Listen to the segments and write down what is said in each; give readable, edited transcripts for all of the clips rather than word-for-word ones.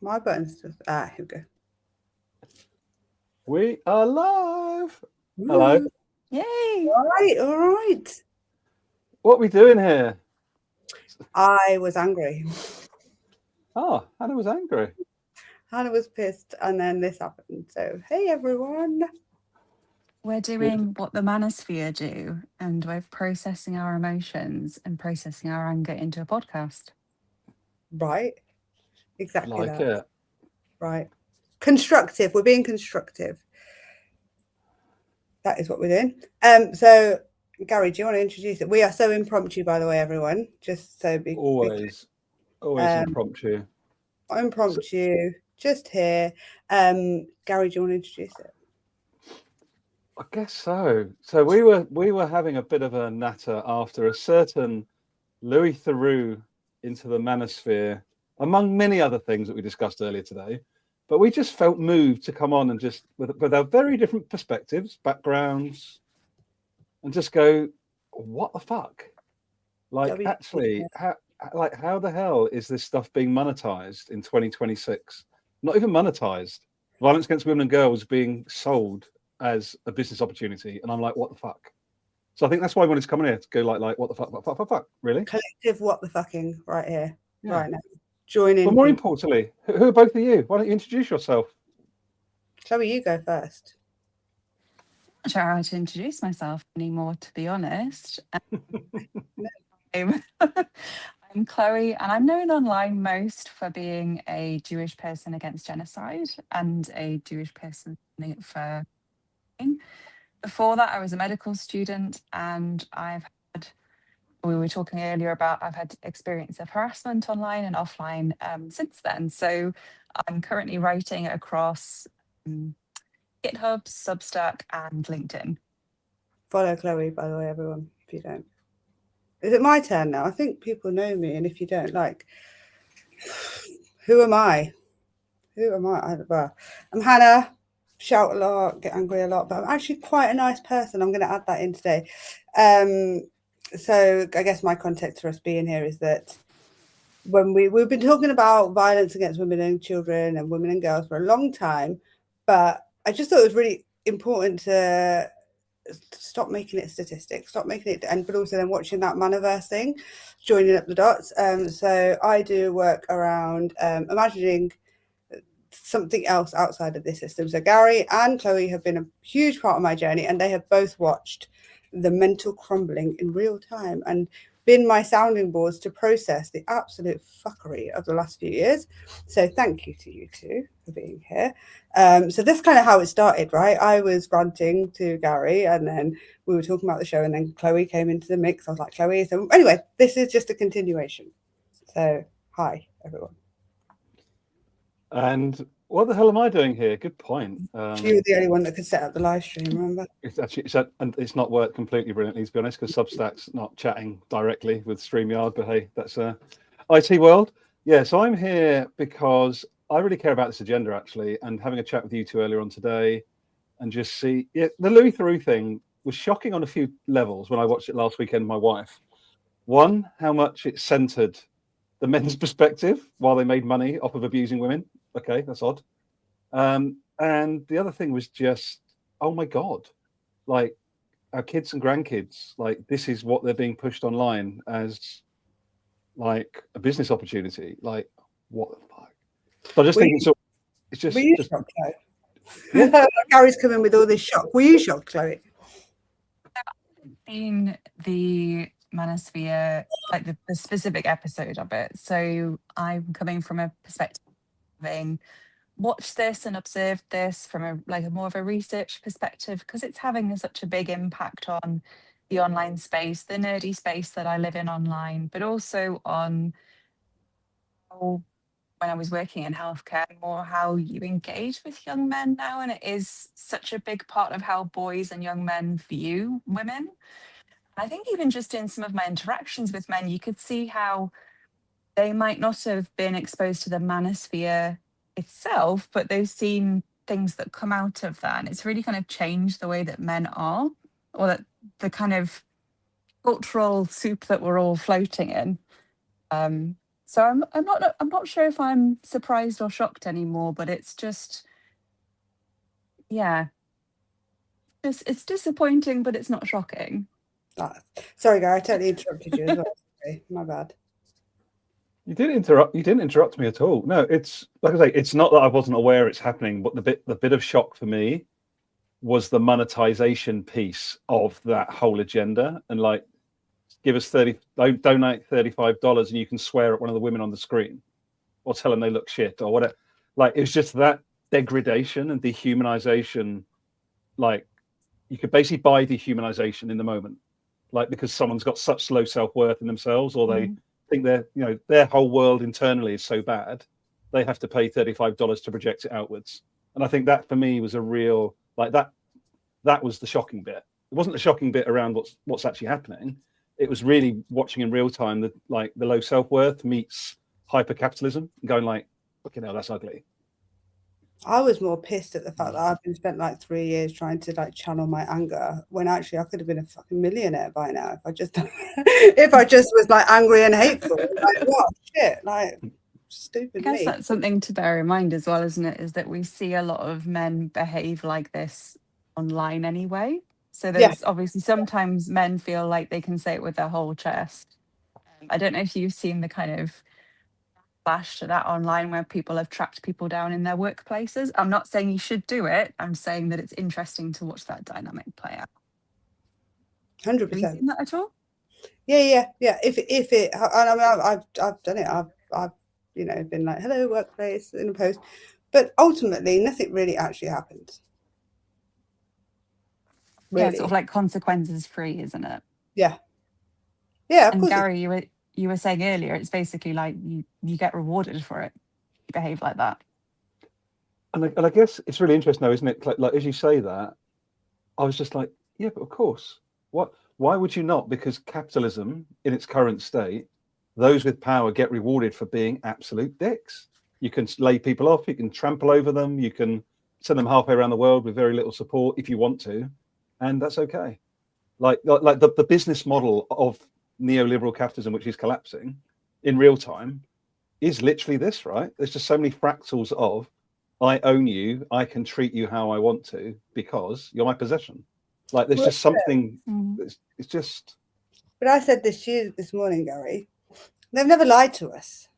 My button's just here we go. We are live. Hello. Yay! All right. What are we doing here? I was angry. Oh, Hannah was angry. Hannah was pissed, and then this happened. So, hey everyone. We're doing what the Manosphere do, and we're processing our emotions and processing our anger into a podcast. Right. Exactly Like that. it. Right. Constructive. We're being constructive. That is what we're doing. So Garry, do you want to introduce it? We are so impromptu, by the way, everyone. Just so big. Always impromptu. Impromptu, just here. Garry, do you want to introduce it? I guess so. So we were having a bit of a natter after a certain Louis Theroux into the Manosphere, among many other things that we discussed earlier today. But we just felt moved to come on and just with our very different perspectives, backgrounds, and just go, what the fuck? Like, actually, how the hell is this stuff being monetized in 2026? Not even monetized. Violence against women and girls being sold as a business opportunity, and I'm like, what the fuck? So I think that's why I wanted to come in here to go like what the fuck, really? Collective what the fucking right here, Yeah. right now. Join in. But more importantly, who are both of you? Why don't you introduce yourself? Chloe, you go first. I'm not sure how to introduce myself anymore, to be honest. I'm Chloe, and I'm known online most for being a Jewish person against genocide and a Jewish person for. Before that, I was a medical student, and we were talking earlier about I've had experience of harassment online and offline since then. So I'm currently writing across GitHub, Substack, and LinkedIn. Follow Chloe, by the way, everyone, if you don't. Is it my turn now? I think people know me, and if you don't, like, who am I? Well, I'm Hannah. Shout a lot, get angry a lot, but I'm actually quite a nice person. I'm going to add that in today. So I guess my context for us being here is that when we've been talking about violence against women and children and women and girls for a long time, but I just thought it was really important to stop making it statistics, stop making it, but also then watching that Manoverse thing, joining up the dots. So I do work around imagining something else outside of this system. So Garry and Chloe have been a huge part of my journey, and they have both watched the mental crumbling in real time and been my sounding boards to process the absolute fuckery of the last few years. So thank you to you two for being here. So that's kind of how it started, right? I was ranting to Garry, and then we were talking about the show, and then Chloe came into the mix. I was like, Chloe. So anyway, this is just a continuation. So hi, everyone. And what the hell am I doing here? Good point. You were the only one that could set up the live stream, remember? And it's not worked completely brilliantly, to be honest, because Substack's not chatting directly with StreamYard. But hey, that's IT world. Yeah, so I'm here because I really care about this agenda, actually, and having a chat with you two earlier on today, and just see, the Louis Theroux thing was shocking on a few levels when I watched it last weekend with my wife. One, how much it centered the men's perspective while they made money off of abusing women. Okay, that's odd. And the other thing was just, oh my God, like our kids and grandkids, like this is what they're being pushed online as like a business opportunity. Like, what the fuck? So I just think it's just. Were you shocked, Chloe? Yeah. Garry's coming with all this shock. Were you shocked, Chloe? I've seen the Manosphere, like the specific episode of it. So I'm coming from a perspective of having watched this and observed this from a more of a research perspective, because it's having such a big impact on the online space, the nerdy space that I live in online, but also on how, when I was working in healthcare, more how you engage with young men now. And it is such a big part of how boys and young men view women. I think even just in some of my interactions with men, you could see how they might not have been exposed to the manosphere itself, but they've seen things that come out of that. And it's really kind of changed the way that men are, or that the kind of cultural soup that we're all floating in. So I'm not sure if I'm surprised or shocked anymore, but it's just, yeah, it's disappointing, but it's not shocking. Sorry, Garry, I totally interrupted you as well. Okay, my bad. You didn't interrupt me at all. No, it's like I say, it's not that I wasn't aware it's happening, but the bit of shock for me was the monetization piece of that whole agenda. And like, give us donate $35 and you can swear at one of the women on the screen or tell them they look shit or whatever. Like, it was just that degradation and dehumanization. Like, you could basically buy dehumanization in the moment, like, because someone's got such low self-worth in themselves, or they think their whole world internally is so bad they have to pay $35 to project it outwards. And I think that for me was a real, like, that was the shocking bit. It wasn't the shocking bit around what's actually happening. It was really watching in real time that, like, the low self-worth meets hyper capitalism and going like, fucking hell, that's ugly. I was more pissed at the fact that I've been spent like 3 years trying to like channel my anger, when actually I could have been a fucking millionaire by now if I just was like angry and hateful. Like, what shit, like, stupid. I guess that's something to bear in mind as well, isn't it? Is that we see a lot of men behave like this online anyway. So there's obviously sometimes men feel like they can say it with their whole chest. I don't know if you've seen the kind of backlash to that online where people have tracked people down in their workplaces. I'm not saying you should do it. I'm saying that it's interesting to watch that dynamic play out. 100%. Have you seen that at all? Yeah. If it, and I mean, I've done it. I've been like, hello workplace in a post, but ultimately nothing really actually happens. Really. Yeah, sort of like consequences free, isn't it? Yeah. Of and course. Garry, you were saying earlier, it's basically like you get rewarded for it. You behave like that. And I guess it's really interesting though, isn't it? Like as you say that, I was just like, yeah, but of course. Why would you not? Because capitalism in its current state, those with power get rewarded for being absolute dicks. You can lay people off, you can trample over them, you can send them halfway around the world with very little support if you want to, and that's okay. Like the business model of neoliberal capitalism, which is collapsing in real time, is literally this, right? There's just so many fractals of, I own you, I can treat you how I want to because you're my possession. Like, there's just something, it's just... But I said this to you this morning, Garry, they've never lied to us.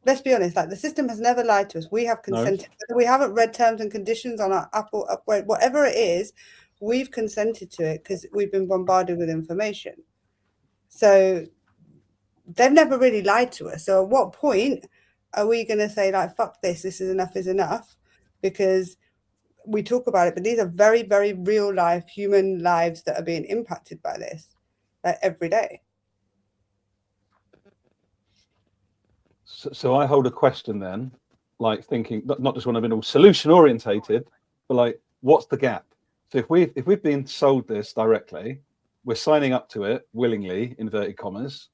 Let's be honest, like, the system has never lied to us. We have consented. No. We haven't read terms and conditions on our Apple upgrade, whatever it is, we've consented to it because we've been bombarded with information. So they've never really lied to us. So at what point are we going to say, like, fuck this, this is enough? Because we talk about it, but these are very, very real life human lives that are being impacted by this, like, every day. So I hold a question then, like, thinking not just when I've been all solution orientated, but like, what's the gap? So if we've been sold this directly, we're signing up to it willingly, inverted commas,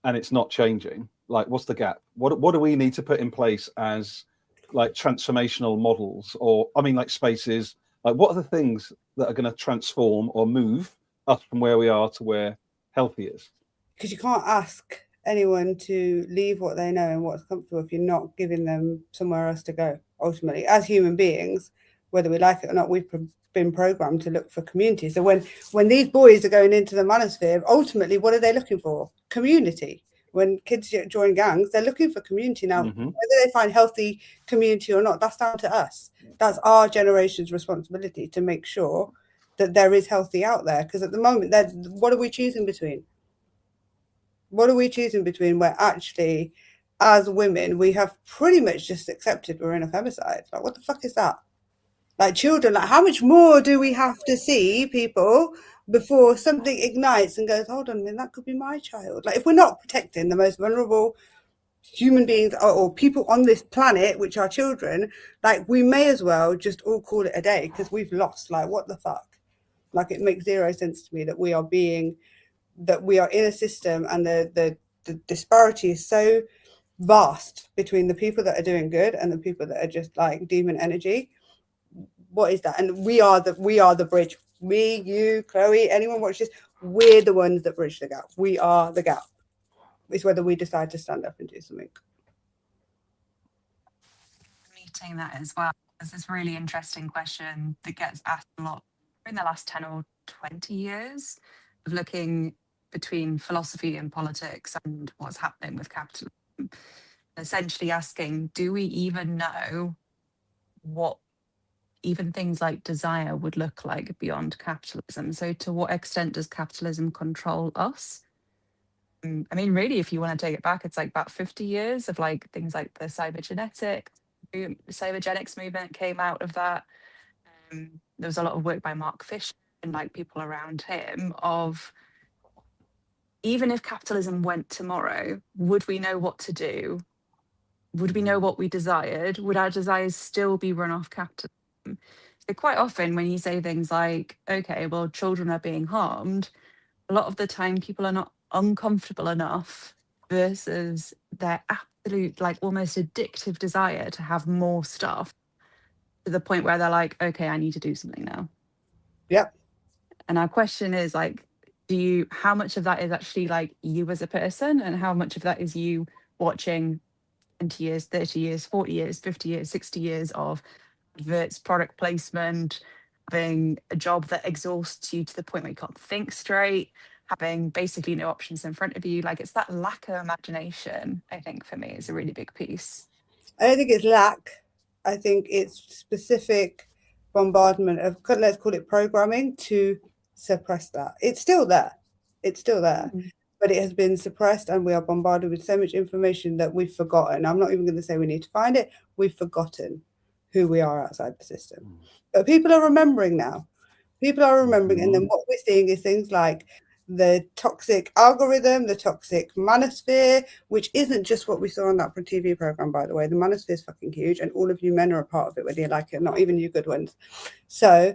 and it's not changing. Like, what's the gap? What do we need to put in place as, like, transformational models, or I mean, like, spaces? Like, what are the things that are going to transform or move us from where we are to where healthy is? Because you can't ask anyone to leave what they know and what's comfortable if you're not giving them somewhere else to go. Ultimately, as human beings, whether we like it or not, we've been programmed to look for community. So when these boys are going into the manosphere, ultimately, what are they looking for? Community. When kids join gangs, they're looking for community. Now, whether they find healthy community or not, that's down to us. That's our generation's responsibility to make sure that there is healthy out there. Because at the moment, what are we choosing between? What are we choosing between where actually, as women, we have pretty much just accepted we're in a femicide? Like, what the fuck is that? Like, children, like, how much more do we have to see people before something ignites and goes, hold on a minute, that could be my child? Like, if we're not protecting the most vulnerable human beings or people on this planet, which are children, like, we may as well just all call it a day because we've lost. Like, what the fuck? Like, it makes zero sense to me that we are in a system and the disparity is so vast between the people that are doing good and the people that are just like demon energy. What is that? And we are the bridge. Me, you, Chloe, anyone watches, we're the ones that bridge the gap. We are the gap. It's whether we decide to stand up and do something. Meeting that as well. There's this really interesting question that gets asked a lot in the last 10 or 20 years of looking between philosophy and politics and what's happening with capitalism. Essentially asking, do we even know what even things like desire would look like beyond capitalism? So to what extent does capitalism control us? I mean, really, if you want to take it back, it's like about 50 years of like things like the cybergenics movement came out of that. There was a lot of work by Mark Fisher and like people around him of, even if capitalism went tomorrow, would we know what to do? Would we know what we desired? Would our desires still be run off capitalism? So quite often when you say things like, okay, well, children are being harmed, a lot of the time people are not uncomfortable enough versus their absolute, like almost addictive desire to have more stuff, to the point where they're like, okay, I need to do something now. Yep. And our question is like, how much of that is actually like you as a person, and how much of that is you watching 20 years, 30 years, 40 years, 50 years, 60 years of adverts, product placement, having a job that exhausts you to the point where you can't think straight, having basically no options in front of you. Like, it's that lack of imagination, I think, for me, is a really big piece. I don't think it's lack. I think it's specific bombardment of, let's call it programming, to suppress that. It's still there. It's still there. But it has been suppressed, and we are bombarded with so much information that we've forgotten. I'm not even going to say we need to find it. We've forgotten who we are outside the system. But people are remembering now. People are remembering. And then what we're seeing is things like the toxic algorithm, the toxic manosphere, which isn't just what we saw on that TV program, by the way. The manosphere is fucking huge, and all of you men are a part of it, whether you like it or not, even you good ones. So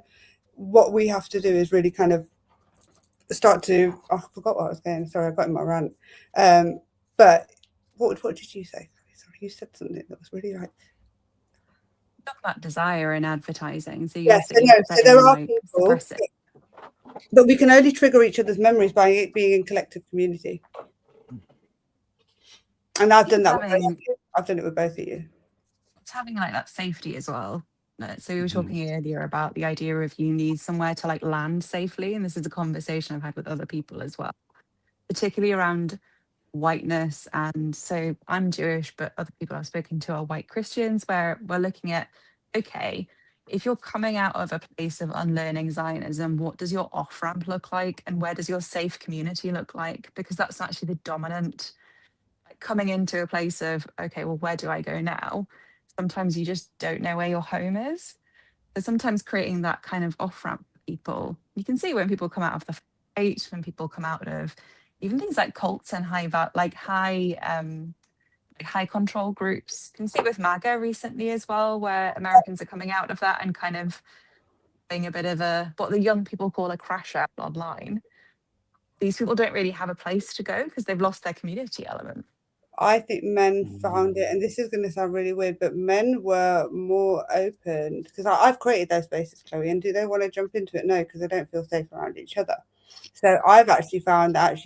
what we have to do is really kind of start to, I forgot what I was saying. Sorry, I got in my rant. But what did you say? Sorry, you said something that was really like, talk about desire in advertising. So yes, so there are people, but we can only trigger each other's memories by it being in collective community. And I've done that with both of you. I've done it with both of you. It's having like that safety as well. So we were talking earlier about the idea of you need somewhere to like land safely. And this is a conversation I've had with other people as well, particularly around whiteness. And so I'm Jewish, but other people I've spoken to are white Christians, where we're looking at, okay, if you're coming out of a place of unlearning Zionism, what does your off-ramp look like? And where does your safe community look like? Because that's actually the dominant, like, coming into a place of, okay, well, where do I go now? Sometimes you just don't know where your home is. So sometimes creating that kind of off-ramp for people, you can see when people come out of the fight, when people come out of even things like cults and high control groups. You can see with MAGA recently as well, where Americans are coming out of that and kind of being a bit of what the young people call a crash out online. These people don't really have a place to go because they've lost their community element. I think men found it, and this is going to sound really weird, but men were more open, because I've created those spaces, Chloe, and do they want to jump into it? No, because they don't feel safe around each other. So I've actually found that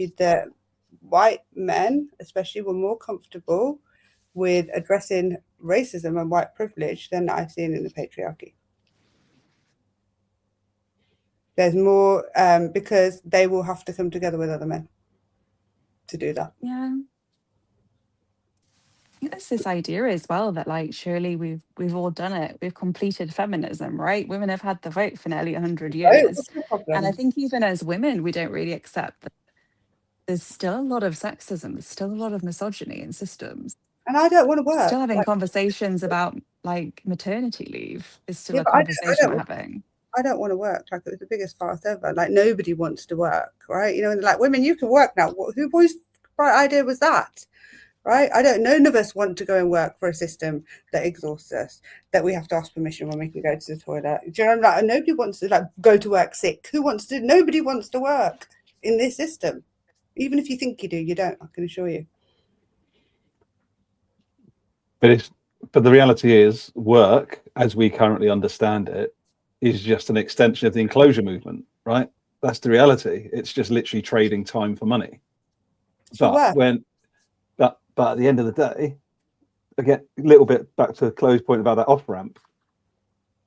white men especially were more comfortable with addressing racism and white privilege than I've seen in the patriarchy. There's more because they will have to come together with other men to do that. Yeah. There's this idea as well that like surely we've all done it. We've completed feminism, right? Women have had the vote for nearly 100 years. And I think even as women, we don't really accept that there's still a lot of sexism, there's still a lot of misogyny in systems. And I don't want to work. Still having conversations about like maternity leave is still a conversation we're having. I don't want to work. Like, it was the biggest farce ever. Like, nobody wants to work, right? You know, and they're like, women, you can work now. Whose bright idea was that? Right? None of us want to go and work for a system that exhausts us, that we have to ask permission when we can go to the toilet. Do you know, like, nobody wants to like go to work sick. Nobody wants to work in this system. Even if you think you do, you don't, I can assure you. But the reality is, work, as we currently understand it, is just an extension of the enclosure movement, right? That's the reality. It's just literally trading time for money. But But at the end of the day, again, a little bit back to Chloe's point about that off ramp.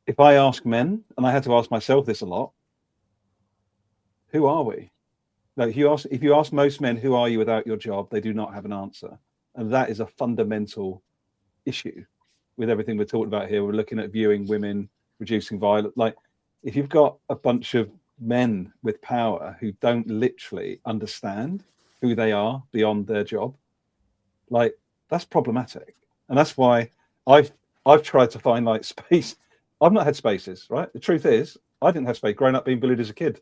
If I ask men, and I had to ask myself this a lot, who are we? Like if you ask most men, who are you without your job, they do not have an answer. And that is a fundamental issue with everything we're talking about here. We're looking at viewing women, reducing violence. Like if you've got a bunch of men with power who don't literally understand who they are beyond their job, like that's problematic. And that's why I've tried to find like space. I've not had spaces, right? The truth is, I didn't have space growing up being bullied as a kid.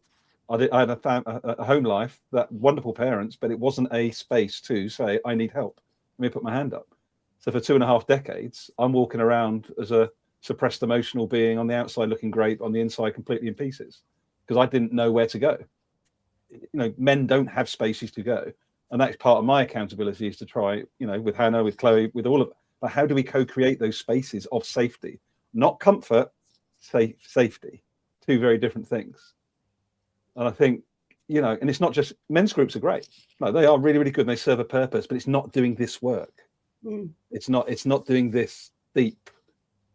I had a home life, that wonderful parents, but it wasn't a space to say, I need help. Let me put my hand up. So for 2.5 decades, I'm walking around as a suppressed emotional being, on the outside looking great, on the inside completely in pieces, because I didn't know where to go. You know, men don't have spaces to go. And that's part of my accountability, is to try, you know, with Hannah, with Chloe, with all of, but how do we co-create those spaces of safety? Not comfort, safety. Two very different things. And I think, you know, and it's not just, men's groups are great. No, they are really, really good. And they serve a purpose, but it's not doing this work. It's not doing this deep,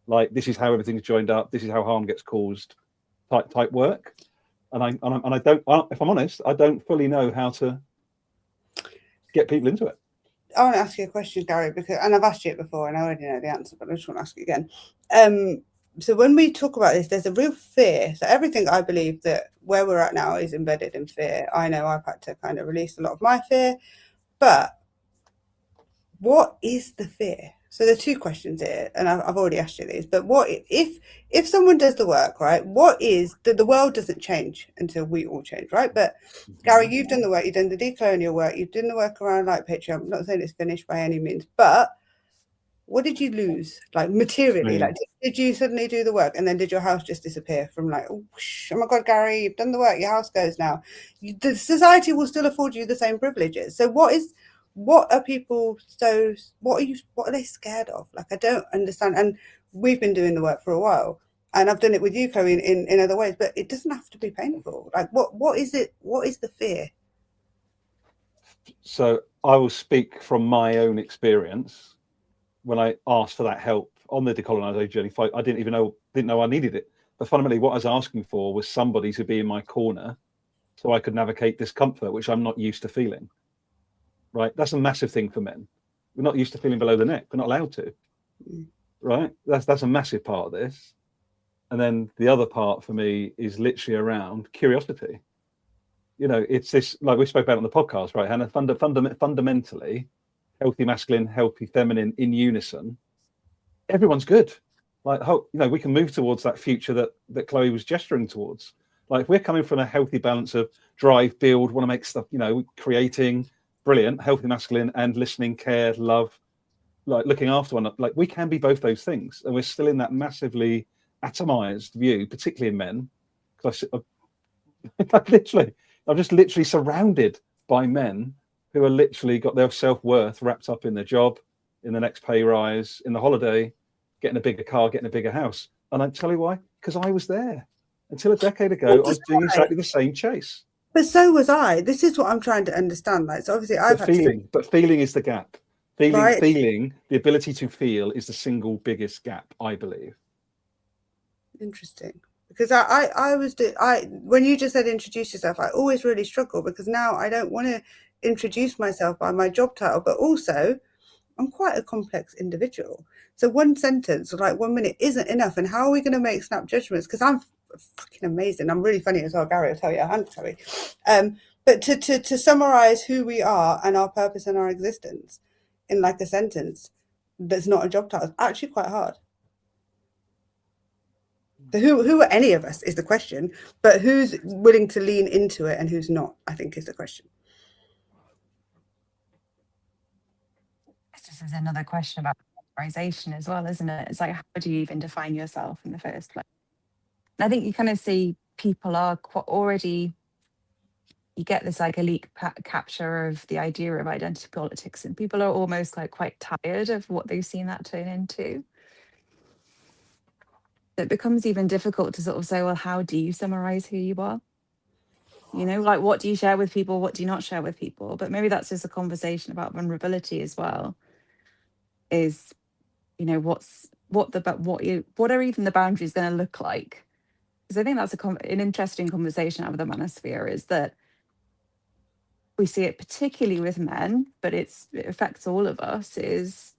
like this is how everything's joined up, this is how harm gets caused type work. And I don't, if I'm honest, I don't fully know how to get people into it. I want to ask you a question, Garry, because, and I've asked you it before and I already know the answer, but I just want to ask you again. So when we talk about this, there's a real fear. So everything, I believe that where we're at now is embedded in fear. I know I've had to kind of release a lot of my fear, but what is the fear? So there are two questions here, and I've already asked you these, but what if someone does the work, right? What is the world doesn't change until we all change, right? But Garry, you've done the work, you've done the decolonial work, you've done the work around like patriarchy. I'm not saying it's finished by any means, but what did you lose, like materially? Like, did you suddenly do the work and then did your house just disappear from like, oh my God, Garry, you've done the work, your house goes now. The society will still afford you the same privileges. So what are people what are they scared of? Like, I don't understand. And we've been doing the work for a while, and I've done it with you, Chloe, in other ways, but it doesn't have to be painful. Like, what is it? What is the fear? So I will speak from my own experience. When I asked for that help on the decolonisation journey, I didn't know I needed it. But fundamentally, what I was asking for was somebody to be in my corner so I could navigate discomfort, which I'm not used to feeling. Right? That's a massive thing for men. We're not used to feeling below the neck. We're not allowed to. Right? That's a massive part of this. And then the other part for me is literally around curiosity. You know, it's this, like we spoke about on the podcast, right, Hannah? Fundamentally, healthy masculine, healthy feminine in unison, everyone's good. Like, you know, we can move towards that future that Chloe was gesturing towards. Like, if we're coming from a healthy balance of drive, build, want to make stuff, you know, creating, brilliant, healthy masculine, and listening, care, love, like looking after one, like we can be both those things. And we're still in that massively atomized view, particularly in men. Because I'm just literally surrounded by men who are literally got their self-worth wrapped up in their job, in the next pay rise, in the holiday, getting a bigger car, getting a bigger house. And I tell you why, because I was there. Until a decade ago, I was doing exactly the same chase. But so was I. This is what I'm trying to understand. Like, so obviously but feeling is the gap. Right. Feeling, the ability to feel is the single biggest gap, I believe. Interesting. Because when you just said introduce yourself, I always really struggle, because now I don't want to introduce myself by my job title, but also I'm quite a complex individual. So one sentence or like 1 minute isn't enough. And how are we going to make snap judgments? Because I'm fucking amazing. I'm really funny as well, Garry, I'll tell you. I'm sorry. But to summarize who we are and our purpose and our existence in like a sentence that's not a job title is actually quite hard. So who are any of us is the question, but who's willing to lean into it and who's not, I think, is the question. This is another question about polarization as well, isn't it? It's like, how do you even define yourself in the first place? And I think you kind of see people are already, you get this like elite capture of the idea of identity politics, and people are almost like quite tired of what they've seen that turn into. It becomes even difficult to sort of say, well, how do you summarize who you are? You know, like, what do you share with people? What do you not share with people? But maybe that's just a conversation about vulnerability as well. Is, you know, what are even the boundaries going to look like? Because I think that's an interesting conversation out of the manosphere, is that we see it particularly with men, but it affects all of us, is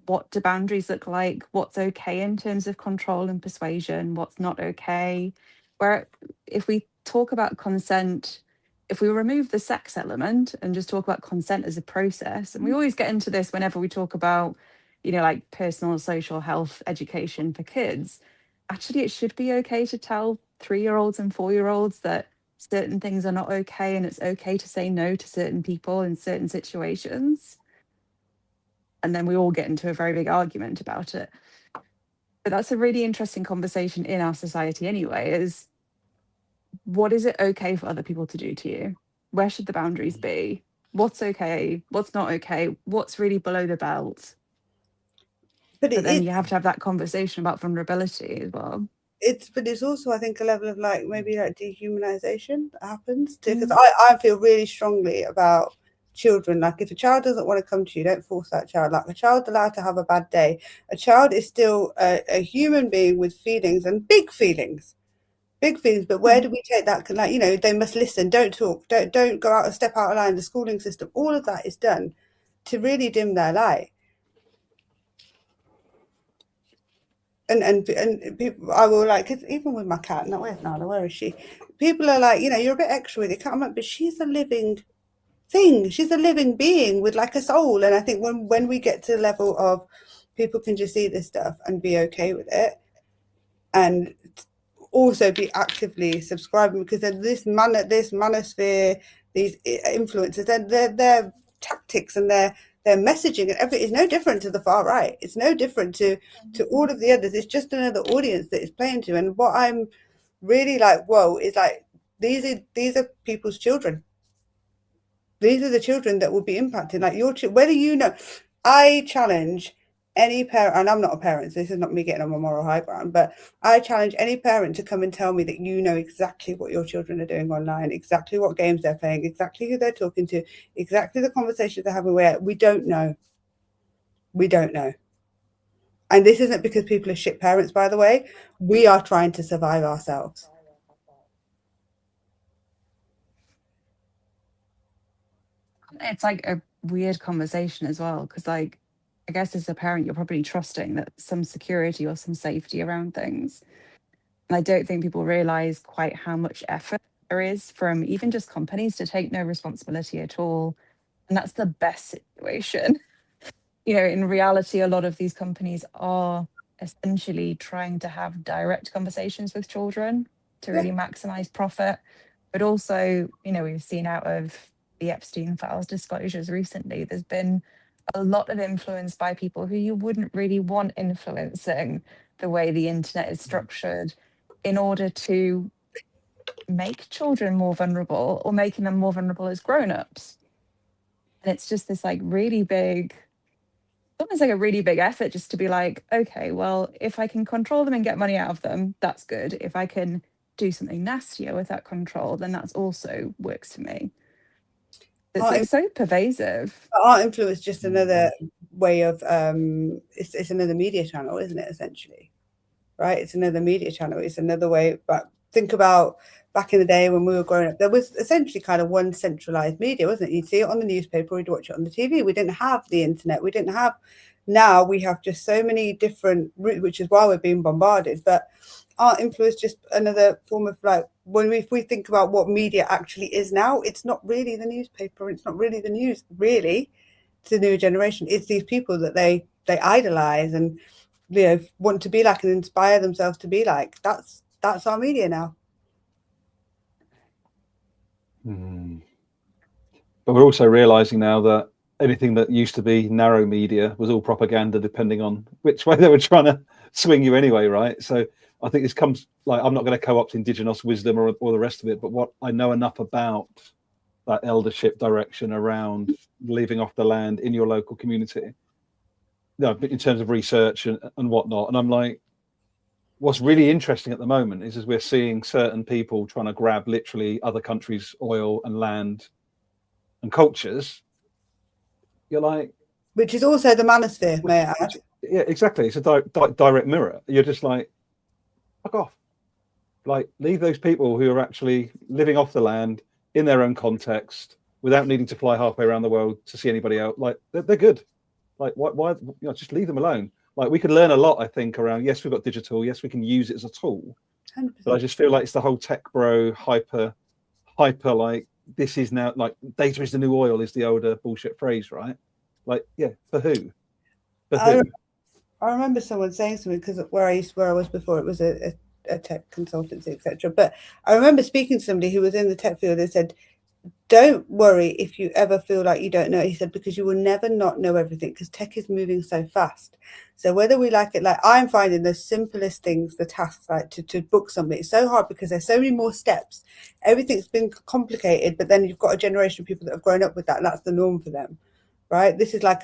what do boundaries look like? What's okay in terms of control and persuasion? What's not okay? Where, if we talk about consent, if we remove the sex element and just talk about consent as a process, and we always get into this whenever we talk about, you know, like personal social health education for kids, actually it should be okay to tell 3-year-olds and 4-year-olds that certain things are not okay, and it's okay to say no to certain people in certain situations. And then we all get into a very big argument about it. But that's a really interesting conversation in our society anyway, is what is it okay for other people to do to you? Where should the boundaries be? What's okay? What's not okay? What's really below the belt? But But then you have to have that conversation about vulnerability as well. It's also, I think, a level of like maybe like dehumanization that happens too, because I feel really strongly about children. Like, if a child doesn't want to come to you, don't force that child. Like, a child's allowed to have a bad day. A child is still a human being with feelings, and big feelings, but where do we take that? Like, you know, they must listen, don't talk, don't go out and step out of line. The schooling system, all of that is done to really dim their light. And people, I will, like, cause even with my cat, no, where's Nala, where is she? People are like, you know, you're a bit extra with your cat. I'm like, but she's a living thing. She's a living being with like a soul. And I think when we get to the level of people can just see this stuff and be okay with it, and also be actively subscribing, because then this manosphere, these influencers, their tactics and their messaging and everything is no different to the far right. It's no different to all of the others. It's just another audience that it's playing to. And what I'm really like, whoa, is like, these are people's children. These are the children that will be impacted. Like, your whether you know, I challenge any parent, and I'm not a parent, so this is not me getting on my moral high ground, but I challenge any parent to come and tell me that you know exactly what your children are doing online, exactly what games they're playing, exactly who they're talking to, exactly the conversations they're having. Where we don't know. We don't know. And this isn't because people are shit parents, by the way. We are trying to survive ourselves. It's like a weird conversation as well, because, like, I guess as a parent, you're probably trusting that some security or some safety around things. And I don't think people realize quite how much effort there is from even just companies to take no responsibility at all. And that's the best situation. You know, in reality, a lot of these companies are essentially trying to have direct conversations with children to really maximize profit. But also, you know, we've seen out of the Epstein files disclosures recently, there's been a lot of influence by people who you wouldn't really want influencing the way the internet is structured, in order to make children more vulnerable, or making them more vulnerable as grown-ups. And it's just this like really big, almost like a really big effort just to be like, okay, well, if I can control them and get money out of them, that's good. If I can do something nastier with that control, then that's also works for me. It's so pervasive. Art influence, just another way of it's another media channel, isn't it, essentially? Right? It's another media channel. It's another way. But think about back in the day when we were growing up, there was essentially kind of one centralized media, wasn't it? You'd see it on the newspaper, we'd watch it on the TV. We didn't have the internet. We didn't have. Now we have just so many different routes, which is why we're being bombarded. But art influence, just another form of, like, if we think about what media actually is now, it's not really the newspaper. It's not really the news, really, to the new generation. It's these people that they idolize and, you know, want to be like and inspire themselves to be like. That's our media now. But we're also realizing now that anything that used to be narrow media was all propaganda, depending on which way they were trying to swing you anyway, right? So I think this comes, like, I'm not going to co-opt indigenous wisdom or the rest of it, but what I know enough about that eldership direction around living off the land in your local community, you know, in terms of research and whatnot. And I'm like, what's really interesting at the moment is we're seeing certain people trying to grab literally other countries' oil and land and cultures. You're like, which is also the manosphere, may I add? Yeah, exactly. It's a direct mirror. You're just like, fuck off. Like, leave those people who are actually living off the land in their own context without needing to fly halfway around the world to see anybody else. Like, they're good. Like, why just leave them alone. Like, we could learn a lot, I think, around, yes, we've got digital, yes, we can use it as a tool. 100%. But I just feel like it's the whole tech bro hyper, like, this is now, like, data is the new oil is the older bullshit phrase, right? Like, yeah, for who? For who? I remember someone saying something, because where I was before, it was a tech consultancy, etc. But I remember speaking to somebody who was in the tech field and said, don't worry if you ever feel like you don't know. He said, because you will never not know everything, because tech is moving so fast. So whether we like it, like, I'm finding the simplest things, the tasks, like to book something, it's so hard because there's so many more steps. Everything's been complicated, but then you've got a generation of people that have grown up with that, and that's the norm for them, right? This is like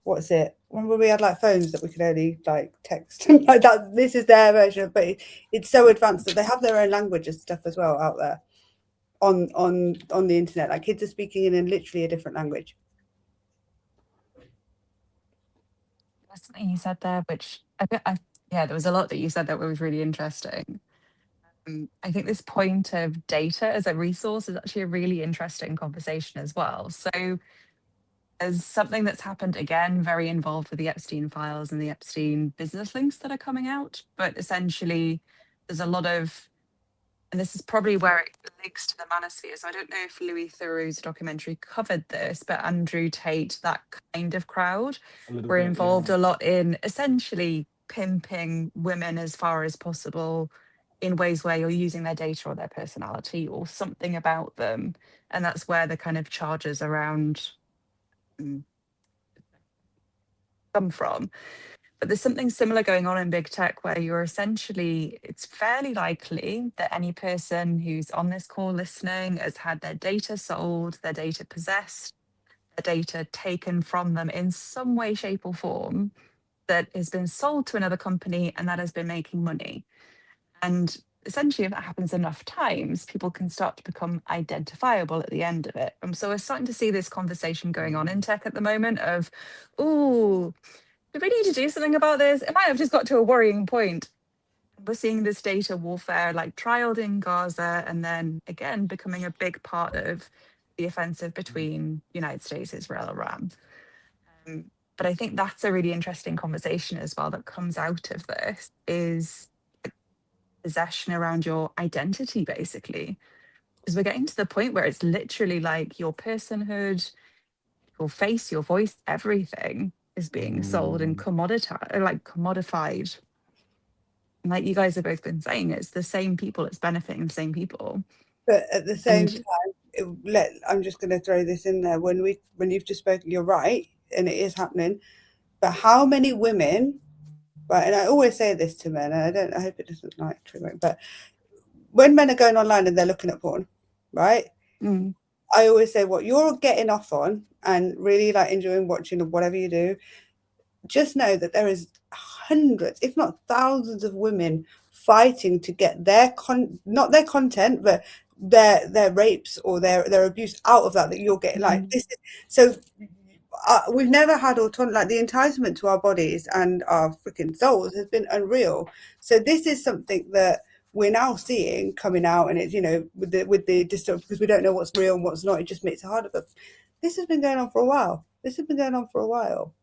what's it? Remember we had like phones that we could only like text like that. This is their version, but it's so advanced that they have their own language and stuff as well out there on the internet. Like, kids are speaking in literally a different language. There's something you said there, which yeah, there was a lot that you said that was really interesting. I think this point of data as a resource is actually a really interesting conversation as well. So as something that's happened, again, very involved with the Epstein files and the Epstein business links that are coming out. But essentially, there's a lot of, and this is probably where it links to the manosphere. So I don't know if Louis Theroux's documentary covered this, but Andrew Tate, that kind of crowd, were involved a lot in essentially pimping women as far as possible in ways where you're using their data or their personality or something about them. And that's where the kind of charges around come from. But there's something similar going on in big tech where you're essentially, it's fairly likely that any person who's on this call listening has had their data sold, their data possessed, their data taken from them in some way, shape, or form that has been sold to another company and that has been making money. And essentially, if that happens enough times, people can start to become identifiable at the end of it. And so we're starting to see this conversation going on in tech at the moment of, ooh, do we need to do something about this? It might have just got to a worrying point. We're seeing this data warfare like trialed in Gaza and then again becoming a big part of the offensive between United States, Israel, Iran. But I think that's a really interesting conversation as well that comes out of this is possession around your identity, basically. Because we're getting to the point where it's literally like your personhood, your face, your voice, everything is being sold and commodified. And like you guys have both been saying, it's the same people, it's benefiting the same people. But at the same time, I'm just going to throw this in there. When you've just spoken, you're right, and it is happening. But how many women, right? And I always say this to men, and I hope it doesn't like trigger, but when men are going online and they're looking at porn, right? I always say what you're getting off on and really like enjoying watching or whatever you do, just know that there is hundreds, if not thousands of women fighting to get their not their content, but their rapes or their abuse out of that you're getting. Like, this is so we've never had autonomy. Like, the entitlement to our bodies and our freaking souls has been unreal. So this is something that we're now seeing coming out, and it's, with the distance, because we don't know what's real and what's not, it just makes it harder. But this has been going on for a while.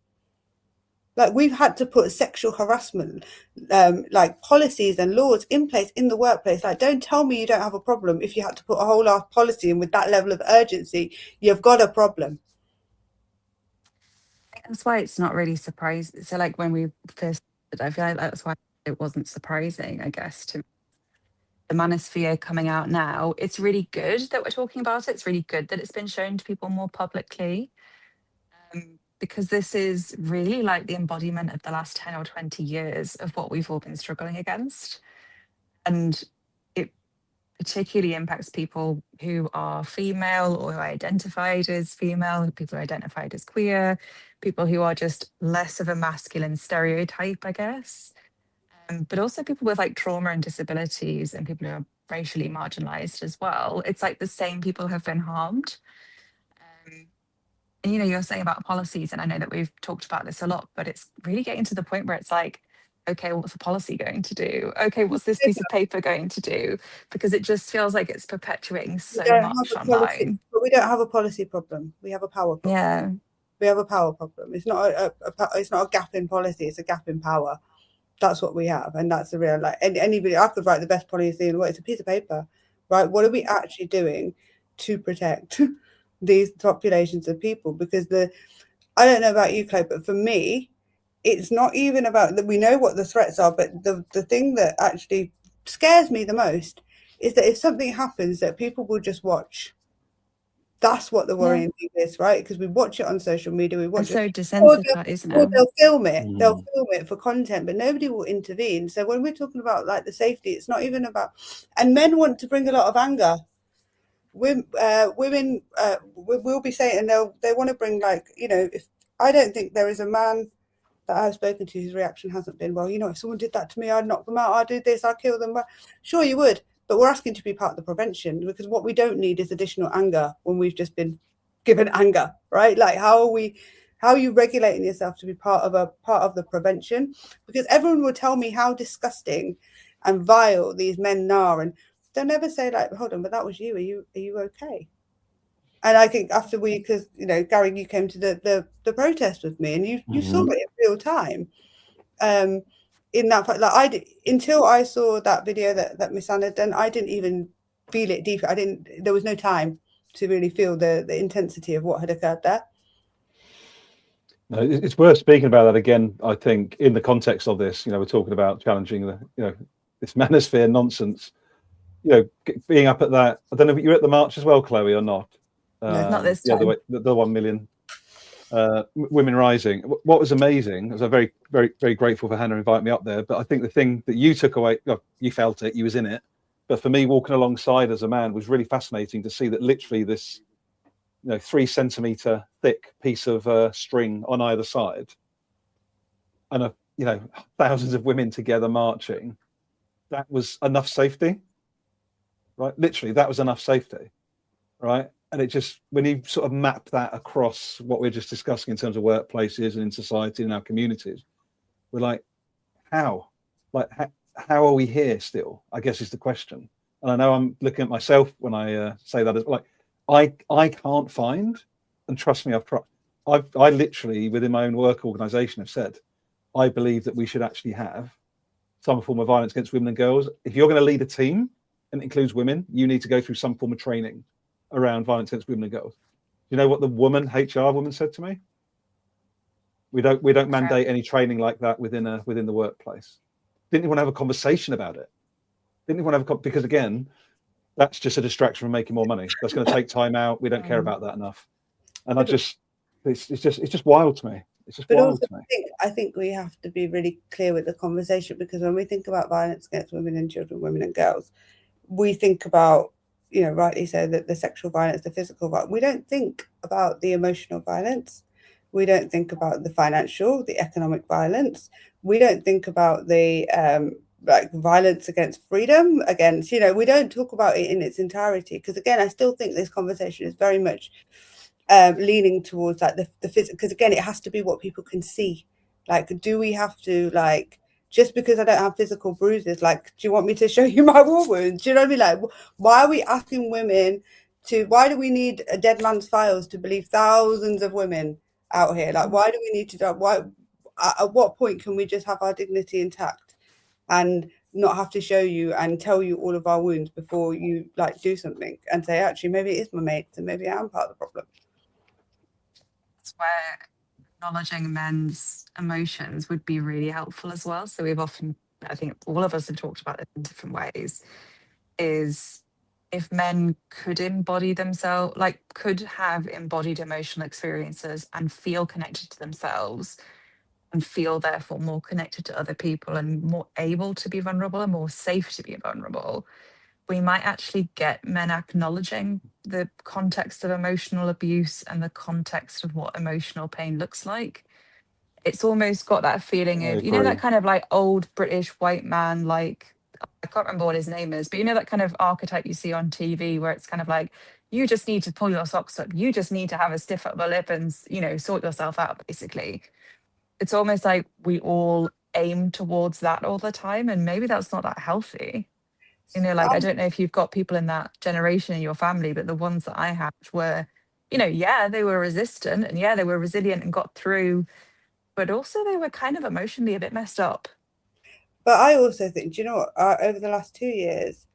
Like, we've had to put sexual harassment, like policies and laws in place in the workplace. Like, don't tell me you don't have a problem. If you had to put a whole lot policy in with that level of urgency, you've got a problem. That's why it's not really surprising. So like when we first, I feel like that's why it wasn't surprising, I guess, to the manosphere coming out now. It's really good that we're talking about it. It's really good that it's been shown to people more publicly. Because this is really like the embodiment of the last 10 or 20 years of what we've all been struggling against. And it particularly impacts people who are female or who are identified as female, people who are identified as queer, people who are just less of a masculine stereotype, I guess. but also people with like trauma and disabilities and people who are racially marginalized as well. It's like the same people have been harmed. And you're saying about policies, and I know that we've talked about this a lot, but it's really getting to the point where it's like, okay, what's the policy going to do? Okay, what's this piece of paper going to do? Because it just feels like it's perpetuating so much online. But we don't have a policy problem. We have a power problem. Yeah. We have a power problem. It's not it's not a gap in policy, it's a gap in power. That's what we have. And that's the real, like, anybody, I could write the best policy in the world. It's a piece of paper, right? What are we actually doing to protect these populations of people? Because I don't know about you, Chloe, but for me, it's not even about that. We know what the threats are, but the thing that actually scares me the most is that if something happens, that people will just watch. That's what the worrying thing is, right? Because we watch it on social media, we watch it's so it, desensitized now. or they'll film it. They'll film it for content, but nobody will intervene. So when we're talking about like the safety, it's not even about. And men want to bring a lot of anger. Women will be saying, and they want to bring, like, if I don't think there is a man that I've spoken to whose reaction hasn't been, well, if someone did that to me, I'd knock them out, I'd do this, I'd kill them. Sure, you would, but we're asking to be part of the prevention, because what we don't need is additional anger when we've just been given anger, right? Like, how are you regulating yourself to be part of the prevention? Because everyone will tell me how disgusting and vile these men are, and they'll never say, like, hold on, but that was you. Are you okay? And I think after because Garry, you came to the protest with me, and you saw it in real time. In that fact, like until I saw that video that Miss Anna done, I didn't even feel it deep. There was no time to really feel the intensity of what had occurred there. No, it's worth speaking about that again. I think in the context of this, we're talking about challenging this manosphere nonsense. Being up at that. I don't know if you were at the march as well, Chloe, or not. No, not this time. The 1 million women rising. What was amazing, I was very, very, very grateful for Hannah inviting me up there. But I think the thing that you took away, you felt it, you was in it. But for me, walking alongside as a man was really fascinating to see that literally this, 3 centimeter thick piece of string on either side, and thousands of women together marching. That was enough safety, right? Literally, that was enough safety, right? And it just, when you sort of map that across what we're just discussing in terms of workplaces and in society and our communities, we're like, how? Like, how are we here still? I guess is the question. And I know I'm looking at myself when I say that, as like, I can't find, and trust me, I literally within my own work organization have said, I believe that we should actually have some form of violence against women and girls. If you're going to lead a team and it includes women, you need to go through some form of training around violence against women and girls. You know what the HR woman said to me? We don't mandate any training like that within the workplace. Didn't even want to have a conversation about it. Didn't even want to have because again, that's just a distraction from making more money. That's going to take time out. We don't care about that enough. And it's just wild to me. It's just wild to me. I think we have to be really clear with the conversation, because when we think about violence against women and children, women and girls, we think about, rightly so, that the sexual violence, the physical violence. We don't think about the emotional violence. We don't think about the financial, the economic violence. We don't think about the violence against freedom, against, we don't talk about it in its entirety. Because again, I still think this conversation is very much leaning towards like the physical, because again, it has to be what people can see. Like, do we have to, like, just because I don't have physical bruises, like, do you want me to show you my war wounds? Do you know what I mean? Like, why are we asking women why do we need a dead man's files to believe thousands of women out here? Like, why do we need to do, at what point can we just have our dignity intact and not have to show you and tell you all of our wounds before you like do something and say, actually, maybe it is my mates and maybe I am part of the problem? That's where acknowledging men's emotions would be really helpful as well. So we've often, I think all of us have talked about it in different ways, is if men could embody themselves, like could have embodied emotional experiences and feel connected to themselves and feel therefore more connected to other people and more able to be vulnerable and more safe to be vulnerable, we might actually get men acknowledging the context of emotional abuse and the context of what emotional pain looks like. it's almost got that feeling I of, you know, that agree. kind of like old British white man, like, I can't remember what his name is, but you know, that kind of archetype you see on TV where it's kind of like, you just need to pull your socks up. You just need to have a stiff upper lip and, you know, sort yourself out, basically. It's almost like we all aim towards that all the time. And maybe that's not that healthy. You know, like, I don't know if you've got people in that generation in your family, but the ones that I had were, you know, yeah, they were resistant and yeah, they were resilient and got through, but also they were kind of emotionally a bit messed up. But I also think, do you know what? Over the last 2 years,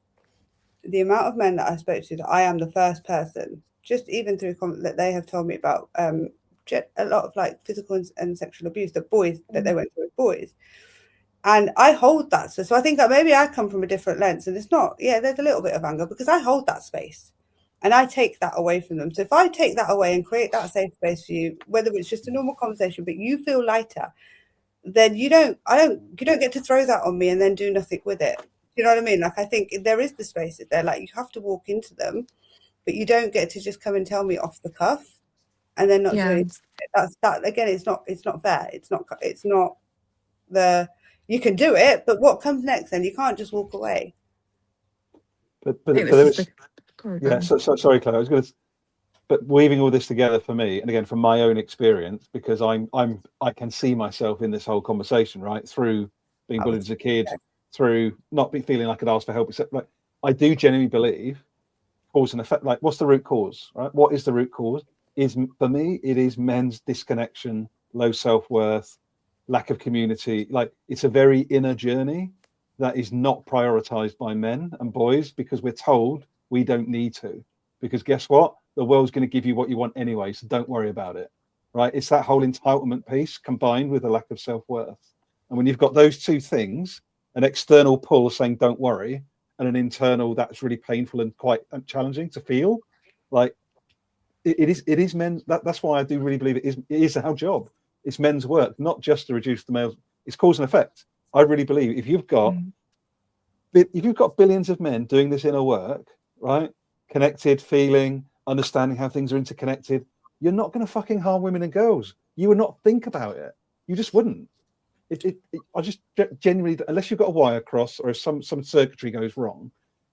the amount of men that I spoke to, that I am the first person, just even through that they have told me about a lot of like physical and sexual abuse that they went through with boys. And I hold that. So I think that maybe I come from a different lens, and it's not, yeah, there's a little bit of anger because I hold that space and I take that away from them. So if I take that away and create that safe space for you, whether it's just a normal conversation, but you feel lighter, then you don't get to throw that on me and then do nothing with it. You know what I mean? Like, I think there is the spaces there, like you have to walk into them, but you don't get to just come and tell me off the cuff and then not do Yeah. anything. That again, it's not fair. It's not the, you can do it, but what comes next? Then you can't just walk away. But It there was is, Sorry, yeah. So sorry, Claire. I was going to, but weaving all this together for me, and again from my own experience, because I can see myself in this whole conversation, right, through being bullied as a kid, through not feeling like I could ask for help, except like I do genuinely believe cause and effect. Like, what's the root cause, right? What is the root cause? Is, for me, it is men's disconnection, low self-worth, lack of community. Like, it's a very inner journey that is not prioritized by men and boys because we're told we don't need to. Because guess what? The world's going to give you what you want anyway, so don't worry about it, right? It's that whole entitlement piece combined with a lack of self-worth. And when you've got those two things, an external pull saying don't worry, and an internal that's really painful and quite challenging to feel, like it is men. That's why I do really believe it is our job. It's men's work, not just to reduce the males. It's cause and effect. I really believe if you've got billions of men doing this inner work, right, connected, feeling, understanding how things are interconnected, you're not going to fucking harm women and girls. You would not think about it. You just wouldn't. I just genuinely, unless you've got a wire cross or if some circuitry goes wrong,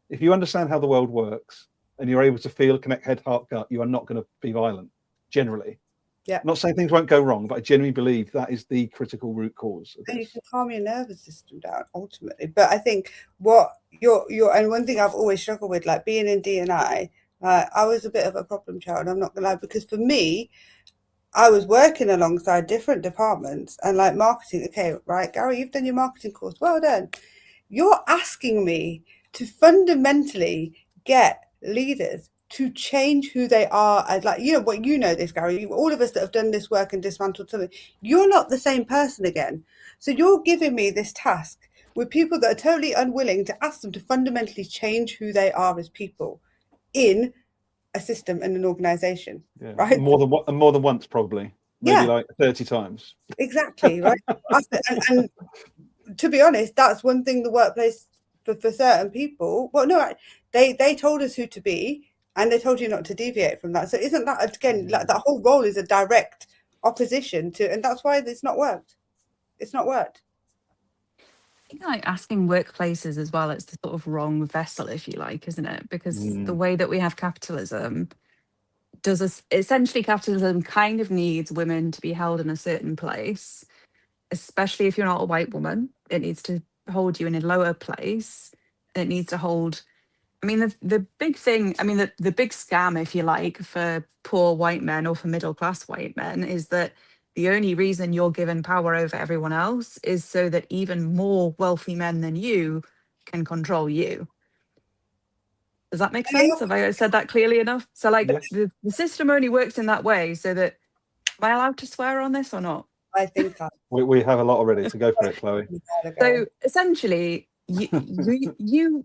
if you understand how the world works and you're able to feel, connect head, heart, gut, you are not going to be violent, generally. Yeah. I'm not saying things won't go wrong, but I genuinely believe that is the critical root cause of this. And you can calm your nervous system down ultimately. But I think what you're and one thing I've always struggled with, like being in D&I, I was a bit of a problem child, I'm not gonna lie, because for me, I was working alongside different departments and like marketing. Okay, right, Garry, you've done your marketing course. Well done. You're asking me to fundamentally get leaders to change who they are as, like, you know what, you know this, Garry, all of us that have done this work and dismantled something, you're not the same person again. So you're giving me this task with people that are totally unwilling to ask them to fundamentally change who they are as people in a system and an organization, right? More than once, probably. Maybe like 30 times. Exactly, right? and to be honest, that's one thing the workplace for certain people. Well, no, they told us who to be, and they told you not to deviate from that. So isn't that, again, like that whole role is a direct opposition to, and that's why it's not worked. It's not worked. I think like asking workplaces as well, it's the sort of wrong vessel, if you like, isn't it? Because the way that we have capitalism essentially capitalism kind of needs women to be held in a certain place, especially if you're not a white woman. It needs to hold you in a lower place. It needs to hold, I mean, the big thing, I mean, the big scam, if you like, for poor white men or for middle class white men is that the only reason you're given power over everyone else is so that even more wealthy men than you can control you. Does that make sense? Have I said that clearly enough? So like the system only works in that way so that, am I allowed to swear on this or not? I think we have a lot already, so go for it, Chloe. So essentially, you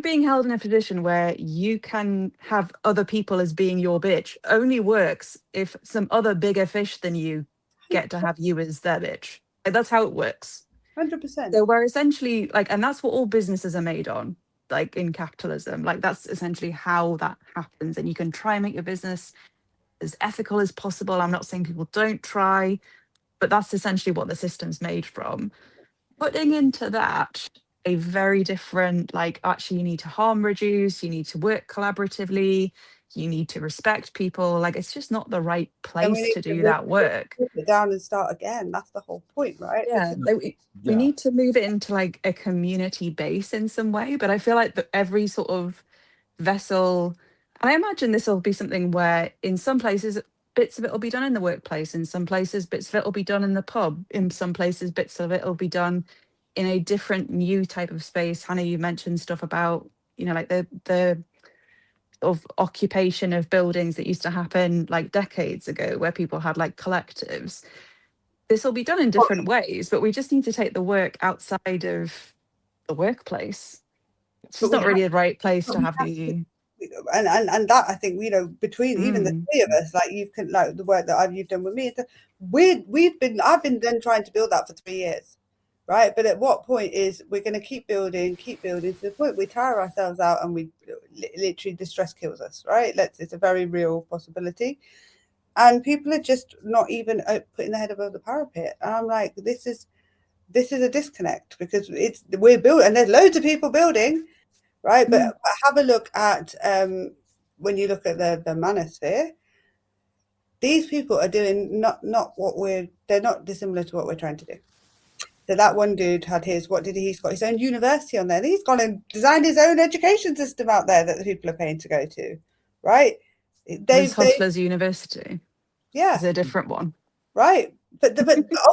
being held in a position where you can have other people as being your bitch only works if some other bigger fish than you get to have you as their bitch. Like, that's how it works. 100%. So we're essentially like, and that's what all businesses are made on, like in capitalism. Like that's essentially how that happens. And you can try and make your business as ethical as possible. I'm not saying people don't try, but that's essentially what the system's made from. Putting into that a very different, like, actually, you need to harm reduce, you need to work collaboratively, you need to respect people. Like, it's just not the right And we place need to to do that work. put it down and start again. That's the whole point, right? Yeah, like we need to move it into like a community base in some way. But I feel like that every sort of vessel, and I imagine this will be something where in some places bits of it will be done in the workplace, in some places bits of it will be done in the pub, in some places bits of it will be done in a different new type of space. Hannah, you mentioned stuff about, you know, like the of occupation of buildings that used to happen like decades ago where people had like collectives. This will be done in different ways, but we just need to take the work outside of the workplace. It's But just we not have, really the right place but to we have have to, the and that I think, you know, between even the three of us, like you can, like the work that you've done with me, I've been then trying to build that for 3 years, right? But at what point is we're going to keep building to the point we tire ourselves out and we literally distress kills us, right? It's a very real possibility, and people are just not even putting their head above the parapet. And I'm like, this is a disconnect, because we're building and there's loads of people building, right? But have a look at when you look at the manosphere, these people are doing not what they're not dissimilar to what we're trying to do. So that one dude had he's got his own university on there. He's gone and designed his own education system out there that the people are paying to go to, right? There's Hustlers University. Yeah, it's a different one, right? But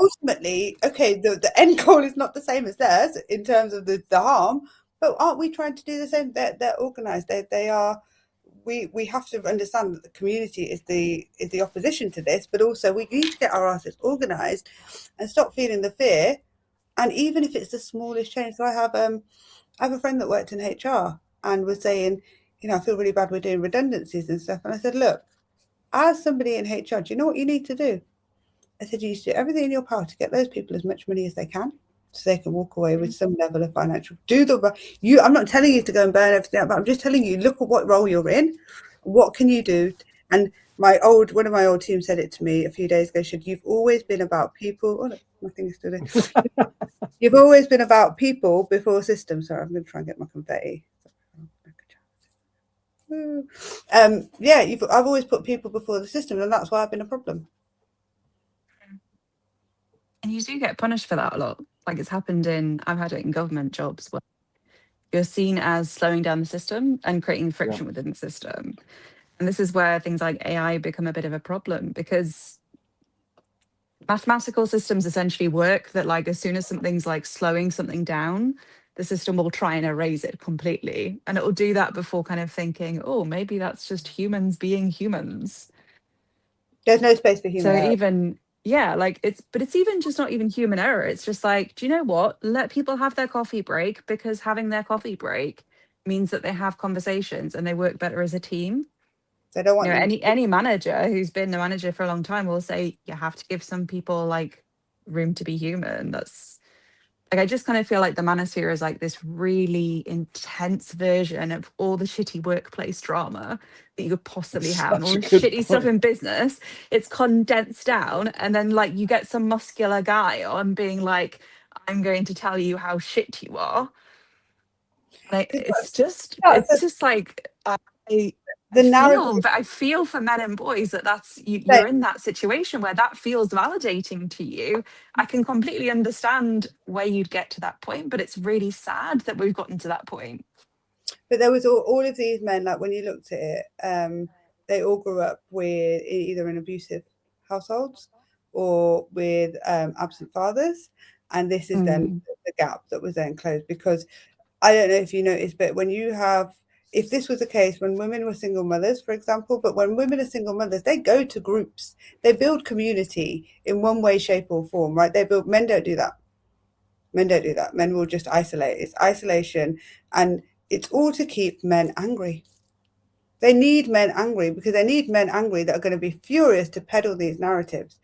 ultimately, okay, the end goal is not the same as theirs in terms of the harm. But aren't we trying to do the same? They're organised. They are. We have to understand that the community is the opposition to this, but also we need to get our asses organised and stop feeling the fear. And even if it's the smallest change, so I have a friend that worked in HR and was saying, you know, I feel really bad we're doing redundancies and stuff. And I said, look, as somebody in HR, do you know what you need to do? I said, you need to do everything in your power to get those people as much money as they can, so they can walk away with some level of financial. I'm not telling you to go and burn everything out, but I'm just telling you, look at what role you're in. What can you do? And one of my old team said it to me a few days ago. You've always been about people. Oh, look, my thing is still there. You've always been about people before systems. Sorry, I'm going to try and get my confetti. I've always put people before the system, and that's why I've been a problem. and you do get punished for that a lot. Like, it's happened I've had it in government jobs where you're seen as slowing down the system and creating friction within the system. And this is where things like AI become a bit of a problem, because mathematical systems essentially work that, like, as soon as something's like slowing something down, the system will try and erase it completely. And it will do that before kind of thinking, oh, maybe that's just humans being humans. There's no space for human error. Even, yeah, like it's even just not even human error. It's just like, do you know what? Let people have their coffee break, because having their coffee break means that they have conversations and they work better as a team. They don't want any manager who's been a manager for a long time will say you have to give some people like room to be human. That's like, I just kind of feel like the manosphere is like this really intense version of all the shitty workplace drama that you could possibly have, and all the shitty stuff in business. It's condensed down, and then like you get some muscular guy on being like, I'm going to tell you how shit you are. Like, it's just like I feel for men and boys that's you're in that situation where that feels validating to you. I can completely understand where you'd get to that point, but it's really sad that we've gotten to that point. But there was all of these men, like when you looked at it, they all grew up with either in abusive households or with absent fathers. And this is then the gap that was then closed, because I don't know if you noticed, but if this was the case when women were single mothers, for example, but when women are single mothers, they go to groups, they build community in one way, shape or form, right? Men don't do that. Men will just isolate. It's isolation, and it's all to keep men angry. They need men angry because they need men angry that are going to be furious to peddle these narratives.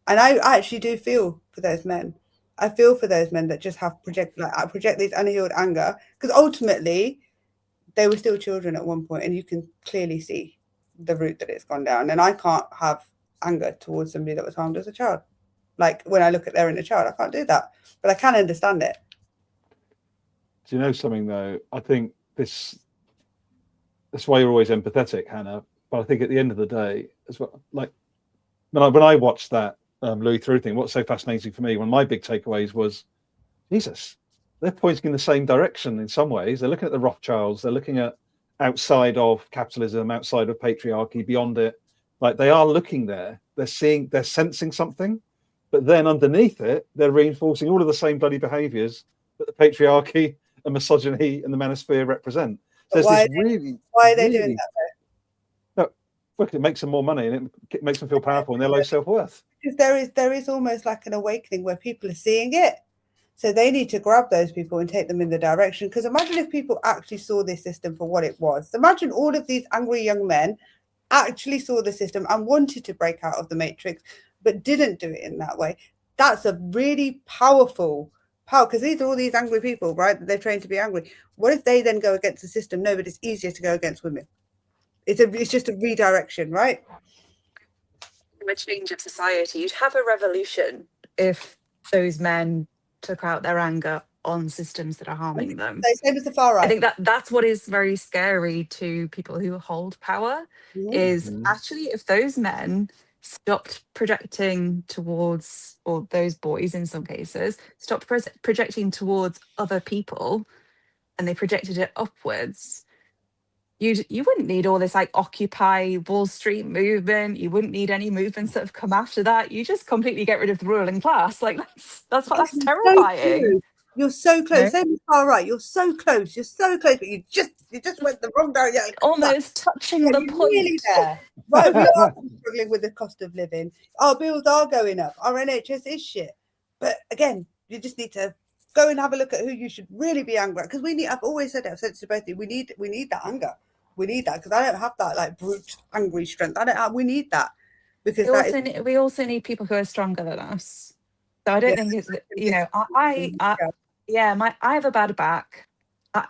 And I actually do feel for those men. I feel for those men that just project this unhealed anger, because ultimately they were still children at one point, and you can clearly see the route that it's gone down. And I can't have anger towards somebody that was harmed as a child. Like when I look at their inner child, I can't do that, but I can understand it. Do you know something though? I think that's why you're always empathetic, Hannah. But I think at the end of the day, as well, like when I watched that Louis Theroux thing, what's so fascinating for me, one of my big takeaways was, Jesus, they're pointing in the same direction in some ways. They're looking at the Rothschilds. They're looking at outside of capitalism, outside of patriarchy, beyond it. Like they are looking there. They're seeing, they're sensing something, but then underneath it, they're reinforcing all of the same bloody behaviours that the patriarchy and misogyny and the manosphere represent. So why, why are they doing that though? No, look, it makes them more money and it makes them feel powerful and their low self-worth. Because there is almost like an awakening where people are seeing it. So they need to grab those people and take them in the direction. Because imagine if people actually saw this system for what it was. Imagine all of these angry young men actually saw the system and wanted to break out of the matrix, but didn't do it in that way. That's a really powerful power, because these are all these angry people, right? They're trained to be angry. What if they then go against the system? No, but it's easier to go against women. It's just a redirection, right? A change of society. You'd have a revolution if those men took out their anger on systems that are harming them. Same as the far right. I think that's what is very scary to people who hold power, is actually if those men stopped projecting towards, or those boys in some cases, stopped projecting towards other people and they projected it upwards, you wouldn't need all this like Occupy Wall Street movement. You wouldn't need any movements that have come after that. You just completely get rid of the ruling class. Like that's terrifying. So you're so close. Same as far right. You're so close. You're so close, but you just went the wrong direction. Almost touching the point. Really there. Right, we are struggling with the cost of living. Our bills are going up. Our NHS is shit. But again, you just need to go and have a look at who you should really be angry at. Because we need. I've always said it. I've said it to both of you. We need that anger. We need that, because I don't have that like brute angry strength. We need that, because we also need people who are stronger than us. So I don't think it's, you know, I have a bad back.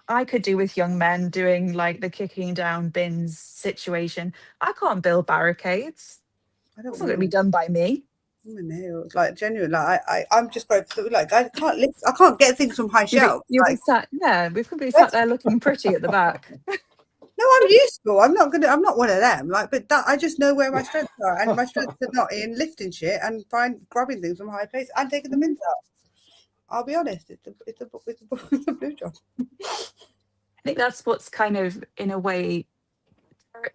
I could do with young men doing like the kicking down bins situation. I can't build barricades. It's not going to be done by me. Like genuine, like I'm just grateful. Like I can't get things from high shelves. You'll be sat, we could be sat there looking pretty at the back. No, I'm useful. I'm not one of them. Like, but I just know where my strengths are, and my strengths are not in lifting shit and grabbing things from high places and taking them inside. I'll be honest, it's a blue job. I think that's what's kind of, in a way,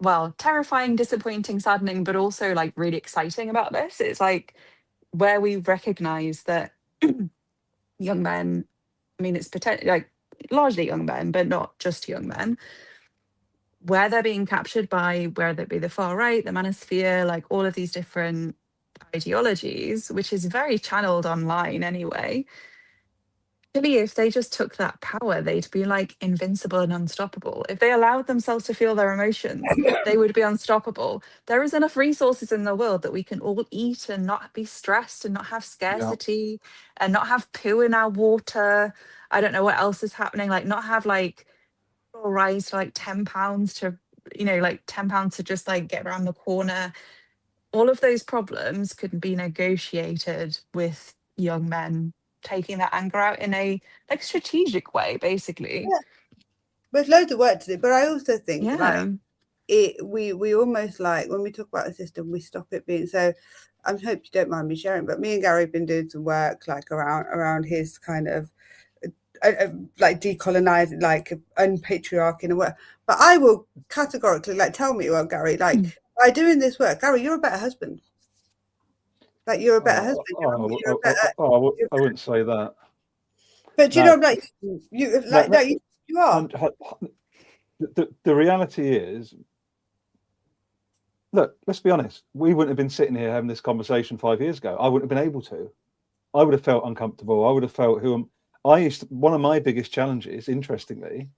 well, terrifying, disappointing, saddening, but also like really exciting about this. It's like where we recognize that young men, I mean, it's potentially like largely young men, but not just young men, where they're being captured by, whether it be the far right, the manosphere, like all of these different ideologies, which is very channeled online anyway. Really, if they just took that power, they'd be like invincible and unstoppable. If they allowed themselves to feel their emotions, they would be unstoppable. There is enough resources in the world that we can all eat and not be stressed and not have scarcity and not have poo in our water. I don't know what else is happening, like not have like rise to like £10 to, like £10 to just like get around the corner. All of those problems could be negotiated with young men taking that anger out in a like strategic way, basically. There's loads of work to do, but I also think like we almost, like when we talk about a system, we stop it being so. I hope you don't mind me sharing, but me and Garry have been doing some work like around his kind of like decolonizing, like unpatriarchy and work. But I will categorically like tell me, well, Garry, like by doing this work, Garry, you're a better husband. Like you're a better husband. I wouldn't say that. But you know, like you are. The reality is, look, let's be honest. We wouldn't have been sitting here having this conversation 5 years ago. I wouldn't have been able to. I would have felt uncomfortable. I would have felt one of my biggest challenges, interestingly,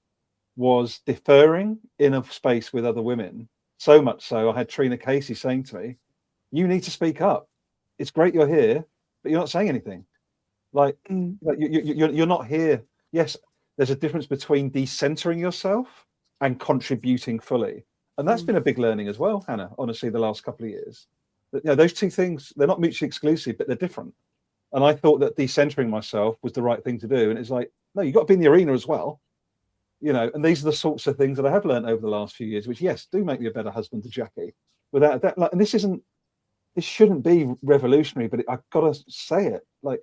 was deferring in a space with other women. So much so, I had Trina Casey saying to me, "You need to speak up. It's great you're here, but you're not saying anything. Like you're not here." Yes, there's a difference between decentering yourself and contributing fully, and that's been a big learning as well, Hannah. Honestly, the last couple of years, Those two things, they're not mutually exclusive, but they're different. And I thought that decentering myself was the right thing to do. And it's like, no, you've got to be in the arena as well. And these are the sorts of things that I have learned over the last few years, which, yes, do make me a better husband to Jackie. Without that, and this shouldn't be revolutionary, but I've got to say it. Like,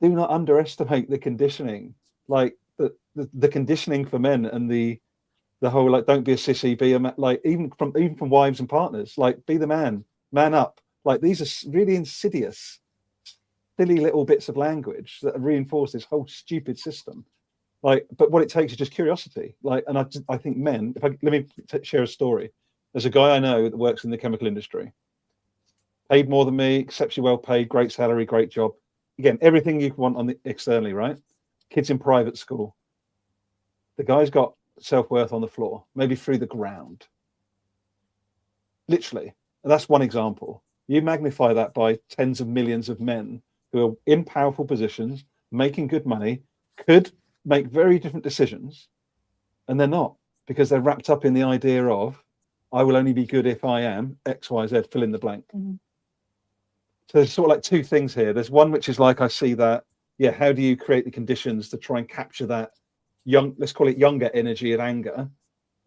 do not underestimate the conditioning, like the conditioning for men, and the whole, like, don't be a sissy, be a man, like, even from wives and partners, like, be the man up. Like, these are really insidious, silly little bits of language that reinforce this whole stupid system. Like, but what it takes is just curiosity. Like, and I think men. Let me share a story. There's a guy I know that works in the chemical industry. Paid more than me, exceptionally well paid, great salary, great job. Again, everything you want on the externally, right? Kids in private school. The guy's got self-worth on the floor, maybe through the ground. Literally. And that's one example. You magnify that by tens of millions of men who are in powerful positions, making good money, could make very different decisions, and they're not, because they're wrapped up in the idea of, I will only be good if I am X, Y, Z, fill in the blank. Mm-hmm. So there's sort of like two things here. There's one which is like, I see that, how do you create the conditions to try and capture that let's call it younger energy and anger,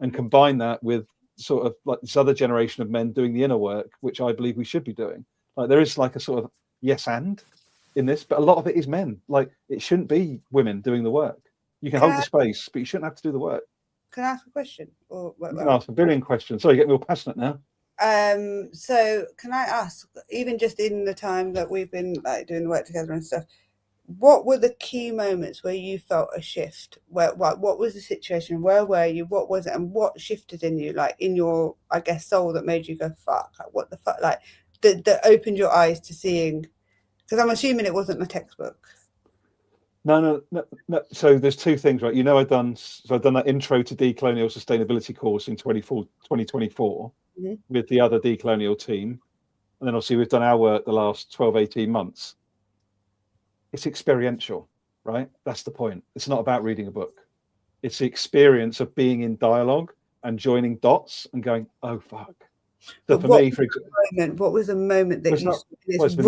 and combine that with sort of like this other generation of men doing the inner work, which I believe we should be doing. Like, there is like a sort of yes and in this, but a lot of it is men. Like, it shouldn't be women doing the work. You can hold the space, but you shouldn't have to do the work. Can I ask a question? Or you can ask a billion questions. Sorry, you get me all passionate now. So can I ask, even just in the time that we've been like doing the work together and stuff, what were the key moments where you felt a shift? What was the situation? Where were you? What was it? And what shifted in you, like in your, I guess, soul, that made you go, fuck, like, what the fuck, like that opened your eyes to seeing? Because I'm assuming it wasn't a textbook. No. So there's two things, right? I've done that intro to decolonial sustainability course in 2024 with the other decolonial team. And then obviously we've done our work the last 12, 18 months. It's experiential, right? That's the point. It's not about reading a book. It's the experience of being in dialogue and joining dots and going, oh, fuck. So for me, for example, what was the moment that there's been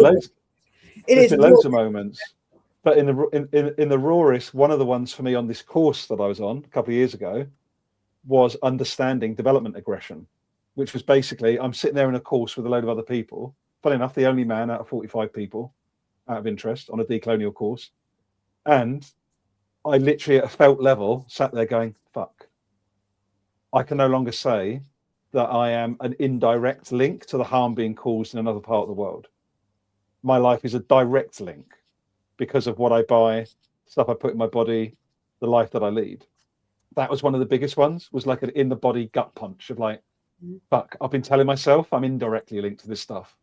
loads of moments. But in the rawest, one of the ones for me on this course that I was on a couple of years ago was understanding development aggression, which was basically, I'm sitting there in a course with a load of other people. Funny enough, the only man out of 45 people, out of interest, on a decolonial course. And I literally at a felt level sat there going, fuck. I can no longer say that I am an indirect link to the harm being caused in another part of the world. My life is a direct link because of what I buy, stuff I put in my body, the life that I lead. That was one of the biggest ones, was like an in the body gut punch of like, fuck, I've been telling myself I'm indirectly linked to this stuff,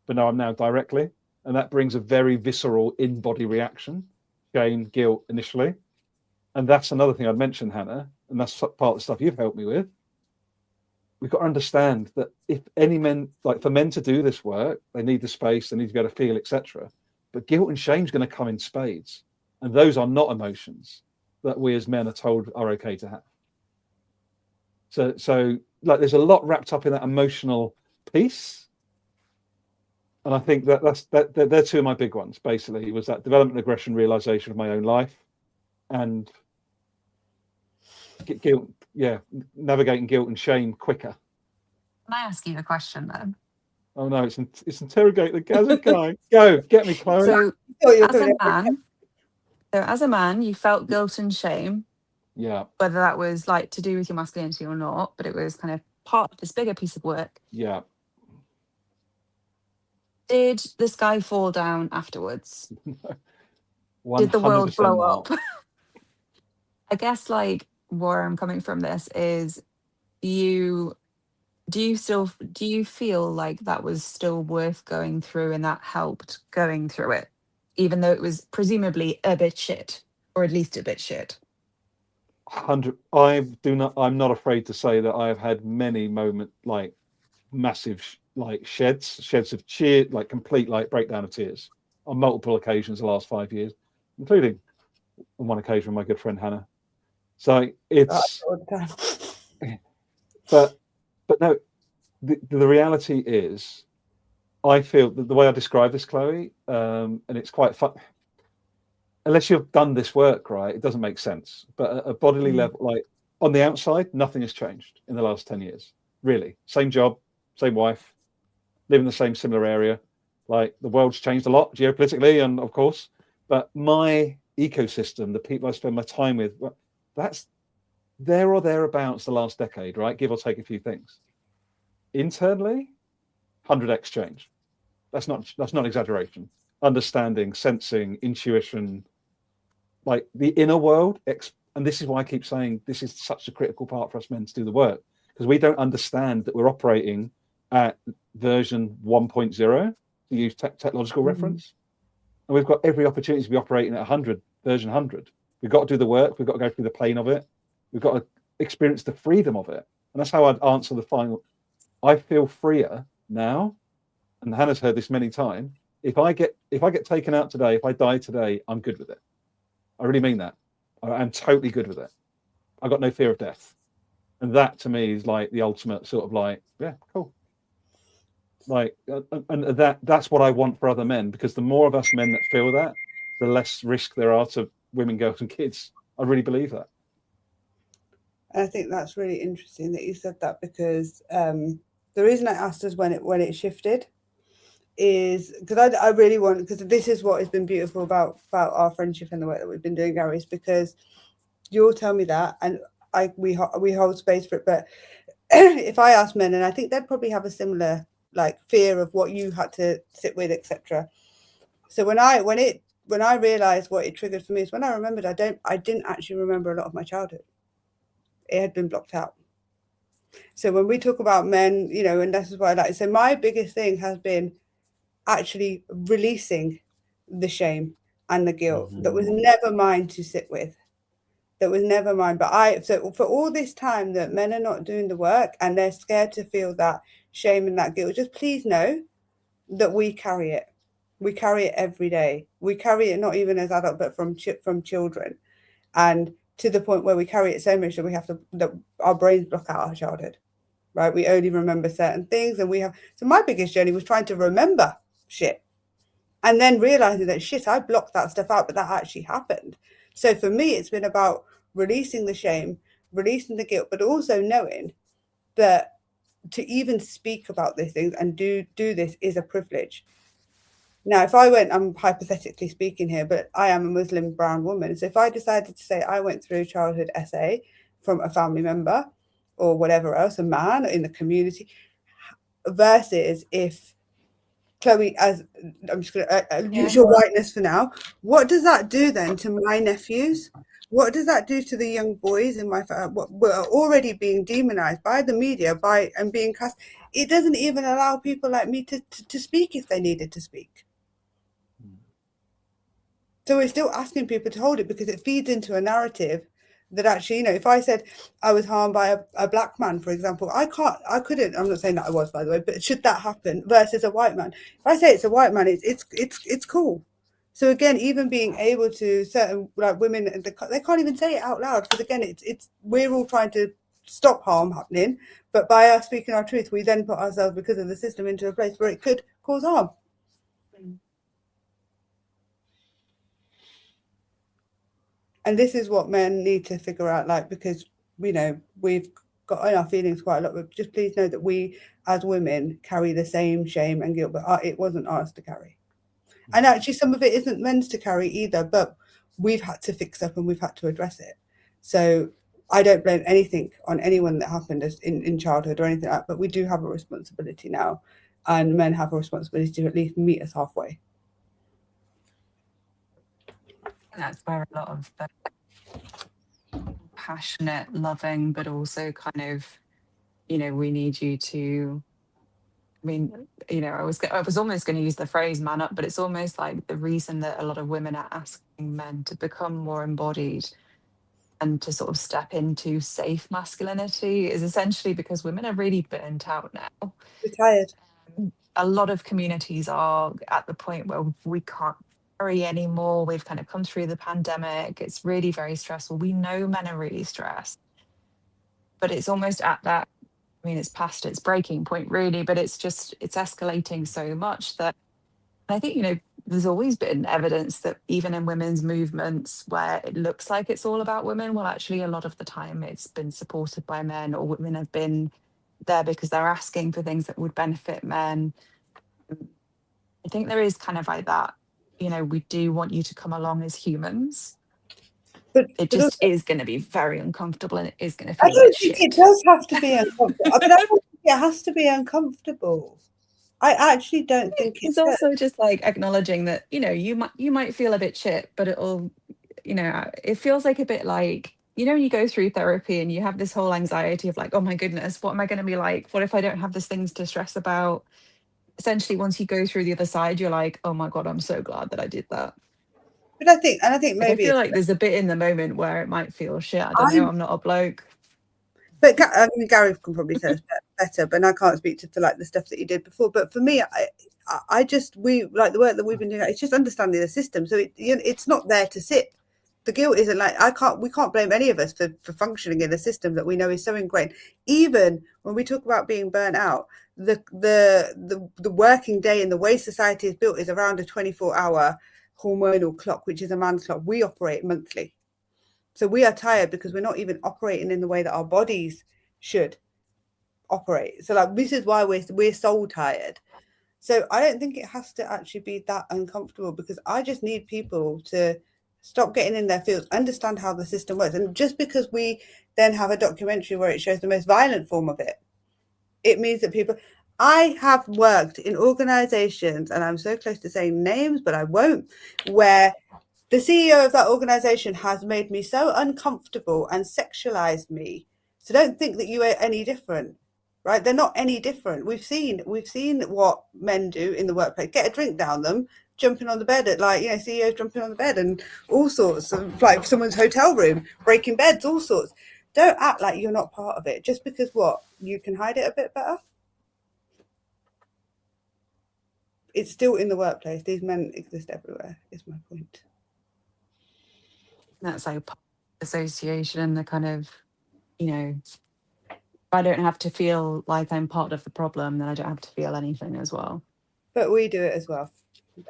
but no, I'm now directly. And that brings a very visceral in-body reaction, shame, guilt initially. And that's another thing I'd mentioned, Hannah, and that's part of the stuff you've helped me with. We've got to understand that if any men, like for men to do this work, they need the space, they need to be able to feel, etc. But guilt and shame is going to come in spades. And those are not emotions that we as men are told are okay to have. So like there's a lot wrapped up in that emotional piece. And I think they're two of my big ones, basically. It was that development, aggression, realization of my own life, and guilt, navigating guilt and shame quicker. Can I ask you the question then? Oh no, it's interrogate the Gaza guy. Go, get me, Chloe. So as a man, you felt guilt and shame. Yeah. Whether that was like to do with your masculinity or not, but it was kind of part of this bigger piece of work. Yeah. Did the sky fall down afterwards? 100% Did the world blow not. up? I guess like where I'm coming from this is do you feel like that was still worth going through and that helped going through it, even though it was presumably a bit shit, or at least a bit shit? 100. I'm not afraid to say that I have had many moments, like massive, like sheds of cheer, like complete, like breakdown of tears on multiple occasions the last 5 years, including on one occasion with my good friend Hannah. So it's, but no, the reality is I feel that the way I describe this, Chloe, and it's quite fun. Unless you've done this work, right, it doesn't make sense. But at a bodily level, like on the outside, nothing has changed in the last 10 years. Really. Same job, same wife, live in the same similar area. Like the world's changed a lot geopolitically, and of course, but my ecosystem, the people I spend my time with, that's there or thereabouts the last decade, right? Give or take a few things. Internally, 100x change. That's not exaggeration. Understanding, sensing, intuition, like the inner world. And this is why I keep saying this is such a critical part for us men to do the work, because we don't understand that we're operating at version 1.0, to use technological reference. And we've got every opportunity to be operating at 100, version 100. We've got to do the work. We've got to go through the pain of it. We've got to experience the freedom of it. And that's how I'd answer the final. I feel freer now, and Hannah's heard this many times. If I get taken out today, if I die today, I'm good with it. I really mean that. I'm totally good with it. I got no fear of death. And that to me is like the ultimate sort of like, yeah, cool. Like, and that's what I want for other men, because the more of us men that feel that, the less risk there are to women, girls, and kids. I really believe that. I think that's really interesting that you said that, because the reason I asked us when it shifted is because I really want, because this is what has been beautiful about our friendship and the work that we've been doing, Gary, is because you'll tell me that, and we hold space for it. But if I ask men, and I think they'd probably have a similar like fear of what you had to sit with, etc. So when I realized what it triggered for me is when I remembered I didn't actually remember a lot of my childhood. It had been blocked out. So when we talk about men, you know, and this is what I like. So my biggest thing has been actually releasing the shame and the guilt that was never mine to sit with. That was never mine. But so for all this time that men are not doing the work and they're scared to feel that shame and that guilt, just please know that we carry it. We carry it every day. We carry it not even as adults, but from children, and to the point where we carry it so much that our brains block out our childhood, right? We only remember certain things, and so my biggest journey was trying to remember shit, and then realizing that shit, I blocked that stuff out, but that actually happened. So for me, it's been about releasing the shame, releasing the guilt, but also knowing that to even speak about these things and do this is a privilege. Now, if I went, I'm hypothetically speaking here, but I am a Muslim brown woman. So if I decided to say I went through childhood SA from a family member or whatever else, a man in the community, versus if Chloe, as I'm just going to use your whiteness for now, what does that do then to my nephews? What does that do to the young boys in my family? What were already being demonized by the media and being cast? It doesn't even allow people like me to speak if they needed to speak. So we're still asking people to hold it because it feeds into a narrative that actually, you know, if I said I was harmed by a black man, for example, I couldn't, I'm not saying that I was, by the way, but should that happen versus a white man? If I say it's a white man, it's cool. So again, even being able to, certain like women, they can't even say it out loud, because again, we're all trying to stop harm happening, but by us speaking our truth, we then put ourselves, because of the system, into a place where it could cause harm. And this is what men need to figure out, like, because, you know, we've got in our feelings quite a lot, but just please know that we as women carry the same shame and guilt, but it wasn't ours to carry. And actually some of it isn't men's to carry either, but we've had to fix up and we've had to address it. So I don't blame anything on anyone that happened in childhood or anything like that, but we do have a responsibility now, and men have a responsibility to at least meet us halfway. That's where a lot of the passionate, loving, but also kind of, you know, we need you to, I mean, you know, I was almost going to use the phrase man up, but it's almost like the reason that a lot of women are asking men to become more embodied and to sort of step into safe masculinity is essentially because women are really burnt out now. We're tired. A lot of communities are at the point where we can't carry anymore. We've kind of come through the pandemic. It's really very stressful. We know men are really stressed, but it's almost at that I mean, it's past its breaking point, really, but it's escalating so much that I think, there's always been evidence that even in women's movements where it looks like it's all about women, well, actually, a lot of the time it's been supported by men, or women have been there because they're asking for things that would benefit men. I think there is kind of like that, we do want you to come along as humans. It But just is going to be very uncomfortable, and it is going to I feel a bit don't think it shit. does have to be uncomfortable. I mean, I don't think it has to be uncomfortable. I actually don't think it It's does. also just like acknowledging that, you might feel a bit shit, but it feels like a bit like, when you go through therapy and you have this whole anxiety of like, oh my goodness, what am I going to be like? What if I don't have these things to stress about? Essentially, once you go through the other side, you're like, oh my God, I'm so glad that I did that. But I think Like, I maybe feel like there's a bit in the moment where it might feel shit. I don't I'm know. I'm not a bloke. But I mean, Gary can probably tell us better, but I can't speak to like the stuff that you did before. But for me, I just we like the work that we've been doing. It's just understanding the system. So it's not there to sit. The guilt isn't like we can't blame any of us for functioning in a system that we know is so ingrained. Even when we talk about being burnt out, the working day and the way society is built is around a 24-hour hormonal clock, which is a man's clock. We operate monthly. So we are tired because we're not even operating in the way that our bodies should operate. So like this is why we're so tired. So I don't think it has to actually be that uncomfortable, because I just need people to stop getting in their fields, understand how the system works. And just because we then have a documentary where it shows the most violent form of it, it means that people. I have worked in organizations, and I'm so close to saying names, but I won't, where the CEO of that organization has made me so uncomfortable and sexualized me. So don't think that you are any different, right? They're not any different. We've seen what men do in the workplace. Get a drink down them, jumping on the bed at CEOs jumping on the bed and all sorts of like someone's hotel room, breaking beds, all sorts. Don't act like you're not part of it just because you can hide it a bit better. It's still in the workplace. These men exist everywhere, is my point. That's like association, the kind of, if I don't have to feel like I'm part of the problem, then I don't have to feel anything as well. But we do it as well.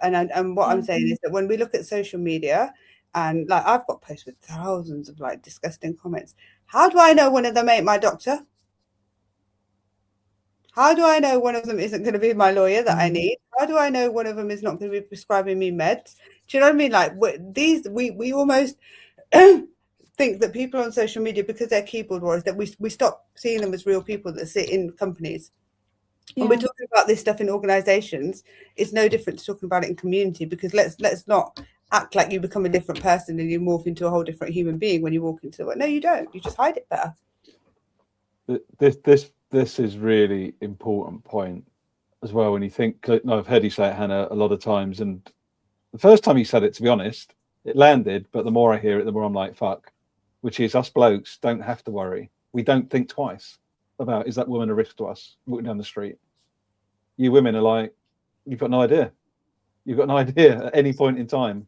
And what I'm saying is that when we look at social media, and like I've got posts with thousands of like disgusting comments, how do I know one of them ain't my doctor? How do I know one of them isn't going to be my lawyer that I need? How do I know one of them is not going to be prescribing me meds? Do you know what I mean? Like we almost think that people on social media, because they're keyboard warriors, that we stop seeing them as real people that sit in companies. Yeah. When we're talking about this stuff in organizations, it's no different to talking about it in community, because let's not act like you become a different person and you morph into a whole different human being when you walk into the work. No, you don't. You just hide it better. This is really important point as well. When you think, I've heard you say it, Hannah, a lot of times, and the first time you said it, to be honest, it landed. But the more I hear it, the more I'm like, fuck. Which is, us blokes don't have to worry. We don't think twice about, is that woman a risk to us walking down the street? You women are like, you've got no idea. You've got no idea at any point in time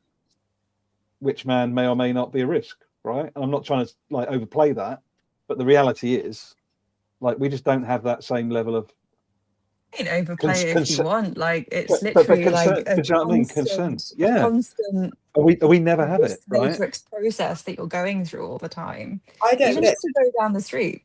which man may or may not be a risk, right? And I'm not trying to like overplay that, but the reality is, like, we just don't have that same level of. You can overplay it if you want. Like, it's literally like a constant, yeah, constant. We never have it, right? Matrix process that you're going through all the time. Even just to go down the street.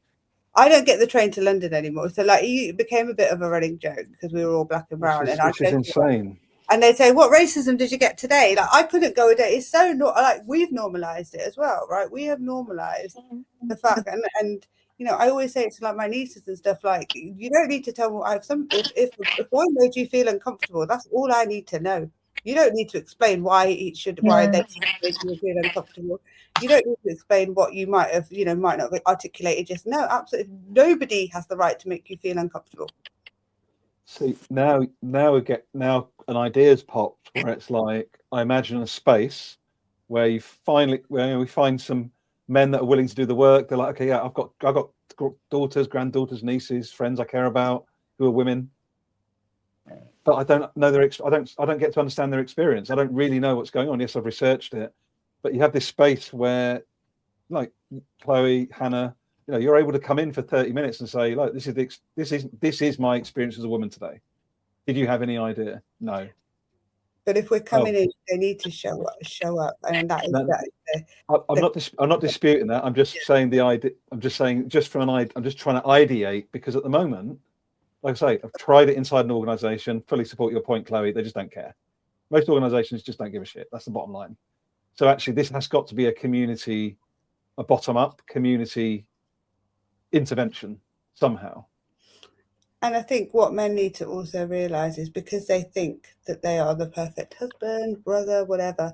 I don't get the train to London anymore. So like it became a bit of a running joke because we were all black and brown, which is insane. And they'd say, "What racism did you get today?" Like I couldn't go a day. It's so not like we've normalized it as well, right? We have normalized the fact, and I always say it to like my nieces and stuff. Like, you don't need to tell me. If a boy made you feel uncomfortable, that's all I need to know. You don't need to explain why they should make you feel uncomfortable. You don't need to explain what you might not have articulated. Just no, absolutely nobody has the right to make you feel uncomfortable. See, now an idea's popped where it's like, I imagine a space where we find some men that are willing to do the work. They're like, okay, yeah, I've got daughters, granddaughters, nieces, friends I care about who are women, but I don't know I don't get to understand their experience. I don't really know what's going on. Yes, I've researched it, but you have this space where, like Chloe, Hannah, You know, you're able to come in for 30 minutes and say, like, this is my experience as a woman today. Did you have any idea? No. But if we're coming in, they need to show up, and that is I'm not disputing that. I'm just saying the idea. I'm just saying, just from I'm just trying to ideate, because at the moment, like I say, I've tried it inside an organization. Fully support your point, Chloe. They just don't care. Most organizations just don't give a shit. That's the bottom line. So actually, this has got to be a community, a bottom-up community intervention somehow. And I think what men need to also realize is, because they think that they are the perfect husband, brother, whatever,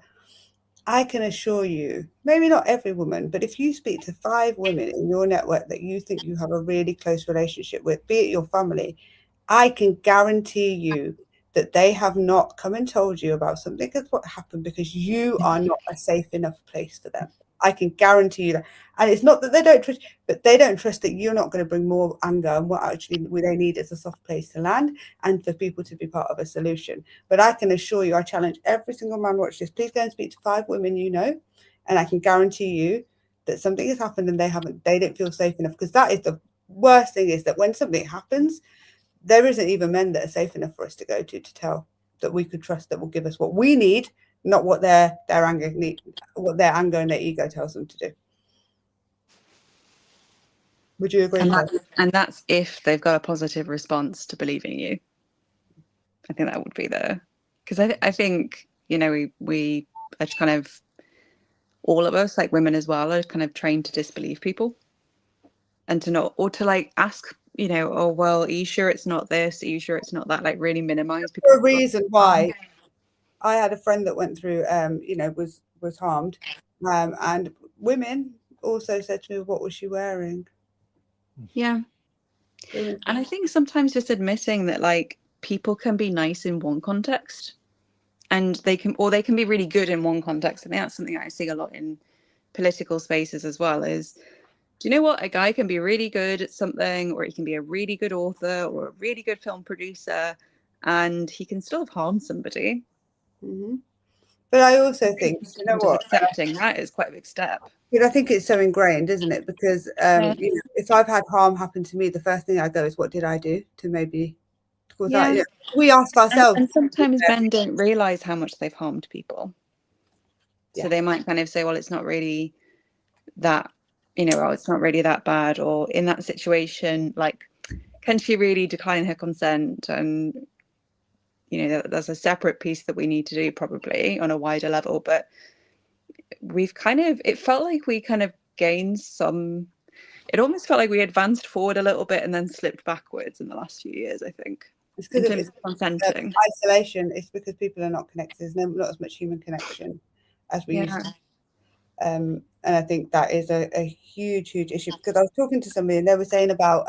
I can assure you, maybe not every woman, but if you speak to 5 women in your network that you think you have a really close relationship with, be it your family, I can guarantee you that they have not come and told you about something that's what happened because you are not a safe enough place for them. I can guarantee you that. And it's not that they don't trust, but they don't trust that you're not going to bring more anger, and what actually they need is a soft place to land and for people to be part of a solution. But I can assure you, I challenge every single man watch this. Please go and speak to 5 women you know, and I can guarantee you that something has happened and they don't feel safe enough. Because that is the worst thing, is that when something happens, there isn't even men that are safe enough for us to go to tell that we could trust, that will give us what we need, not what their anger need, what their anger and their ego tells them to do. Would you agree? And that's if they've got a positive response to believing you. I think that would be because I think, you know, we are kind of, all of us, like women as well, are kind of trained to disbelieve people and to not, or to like ask, you know, oh, well, are you sure it's not this? Are you sure it's not that? Like really minimize people. For a reason why. I had a friend that went through, you know, was harmed, and women also said to me, what was she wearing? Yeah. And I think sometimes just admitting that, like, people can be nice in one context and they can be really good in one context. I think that's something I see a lot in political spaces as well, is, do you know what? A guy can be really good at something, or he can be a really good author or a really good film producer, and he can still have harmed somebody. Mm-hmm. But I also think, you know what? Accepting that is quite a big step. But I think it's so ingrained, isn't it? Because you know, if I've had harm happen to me, the first thing I go is, what did I do to maybe cause that? You know, we ask ourselves. And sometimes men don't realize how much they've harmed people. So they might kind of say, well, it's not really that, you know, oh, it's not really that bad. Or in that situation, like, can she really decline her consent? And, you know, there's a separate piece that we need to do probably on a wider level. But we've kind of, it felt like we kind of gained some, it almost felt like we advanced forward a little bit and then slipped backwards in the last few years, I think. It's because it's consenting. Isolation. It's because people are not connected. There's not as much human connection as we used to. And I think that is a huge issue, because I was talking to somebody and they were saying about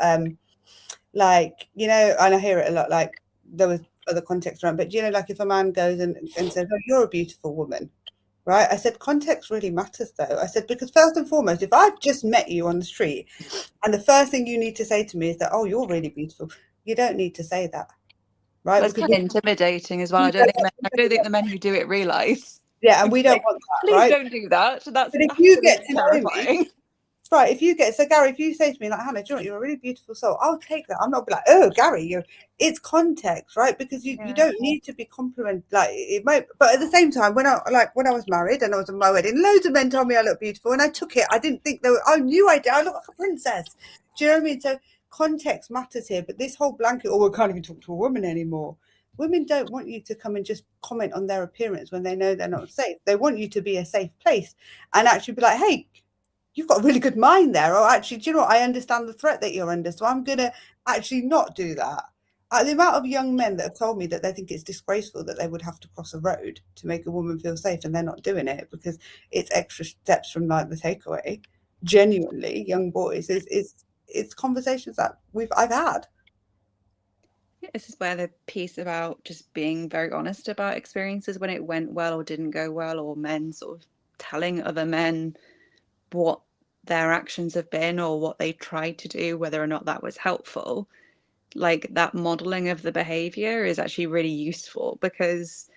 like, you know, and I hear it a lot, like there was other context around, but you know, like if a man goes and says, oh, you're a beautiful woman, right? I said, context really matters though. I said, because first and foremost, if I've just met you on the street and the first thing you need to say to me is that, oh, you're really beautiful, you don't need to say that, right? That's kind of intimidating as well. I don't think the men who do it realize. Yeah, and we don't want that. Please don't do that. That's, but if you get to know me, right? If you get, so Gary, if you say to me like, Hannah, do you know what, you're a really beautiful soul, I'll take that. I'm not be like, oh, Gary, it's context, right? Because you don't need to be complimented. Like it might, but at the same time, when I was married and I was at my wedding, loads of men told me I look beautiful, and I took it. I didn't think I knew I did. I look like a princess. Do you know what I mean? So context matters here. But this whole blanket, oh, we can't even talk to a woman anymore. Women don't want you to come and just comment on their appearance when they know they're not safe. They want you to be a safe place and actually be like, hey, you've got a really good mind there. Or actually, do you know what? I understand the threat that you're under. So I'm going to actually not do that. The amount of young men that have told me that they think it's disgraceful that they would have to cross a road to make a woman feel safe, and they're not doing it because it's extra steps from like the takeaway. Genuinely, young boys, it's conversations that I've had. This is where the piece about just being very honest about experiences when it went well or didn't go well, or men sort of telling other men what their actions have been or what they tried to do, whether or not that was helpful. Like that modeling of the behavior is actually really useful, because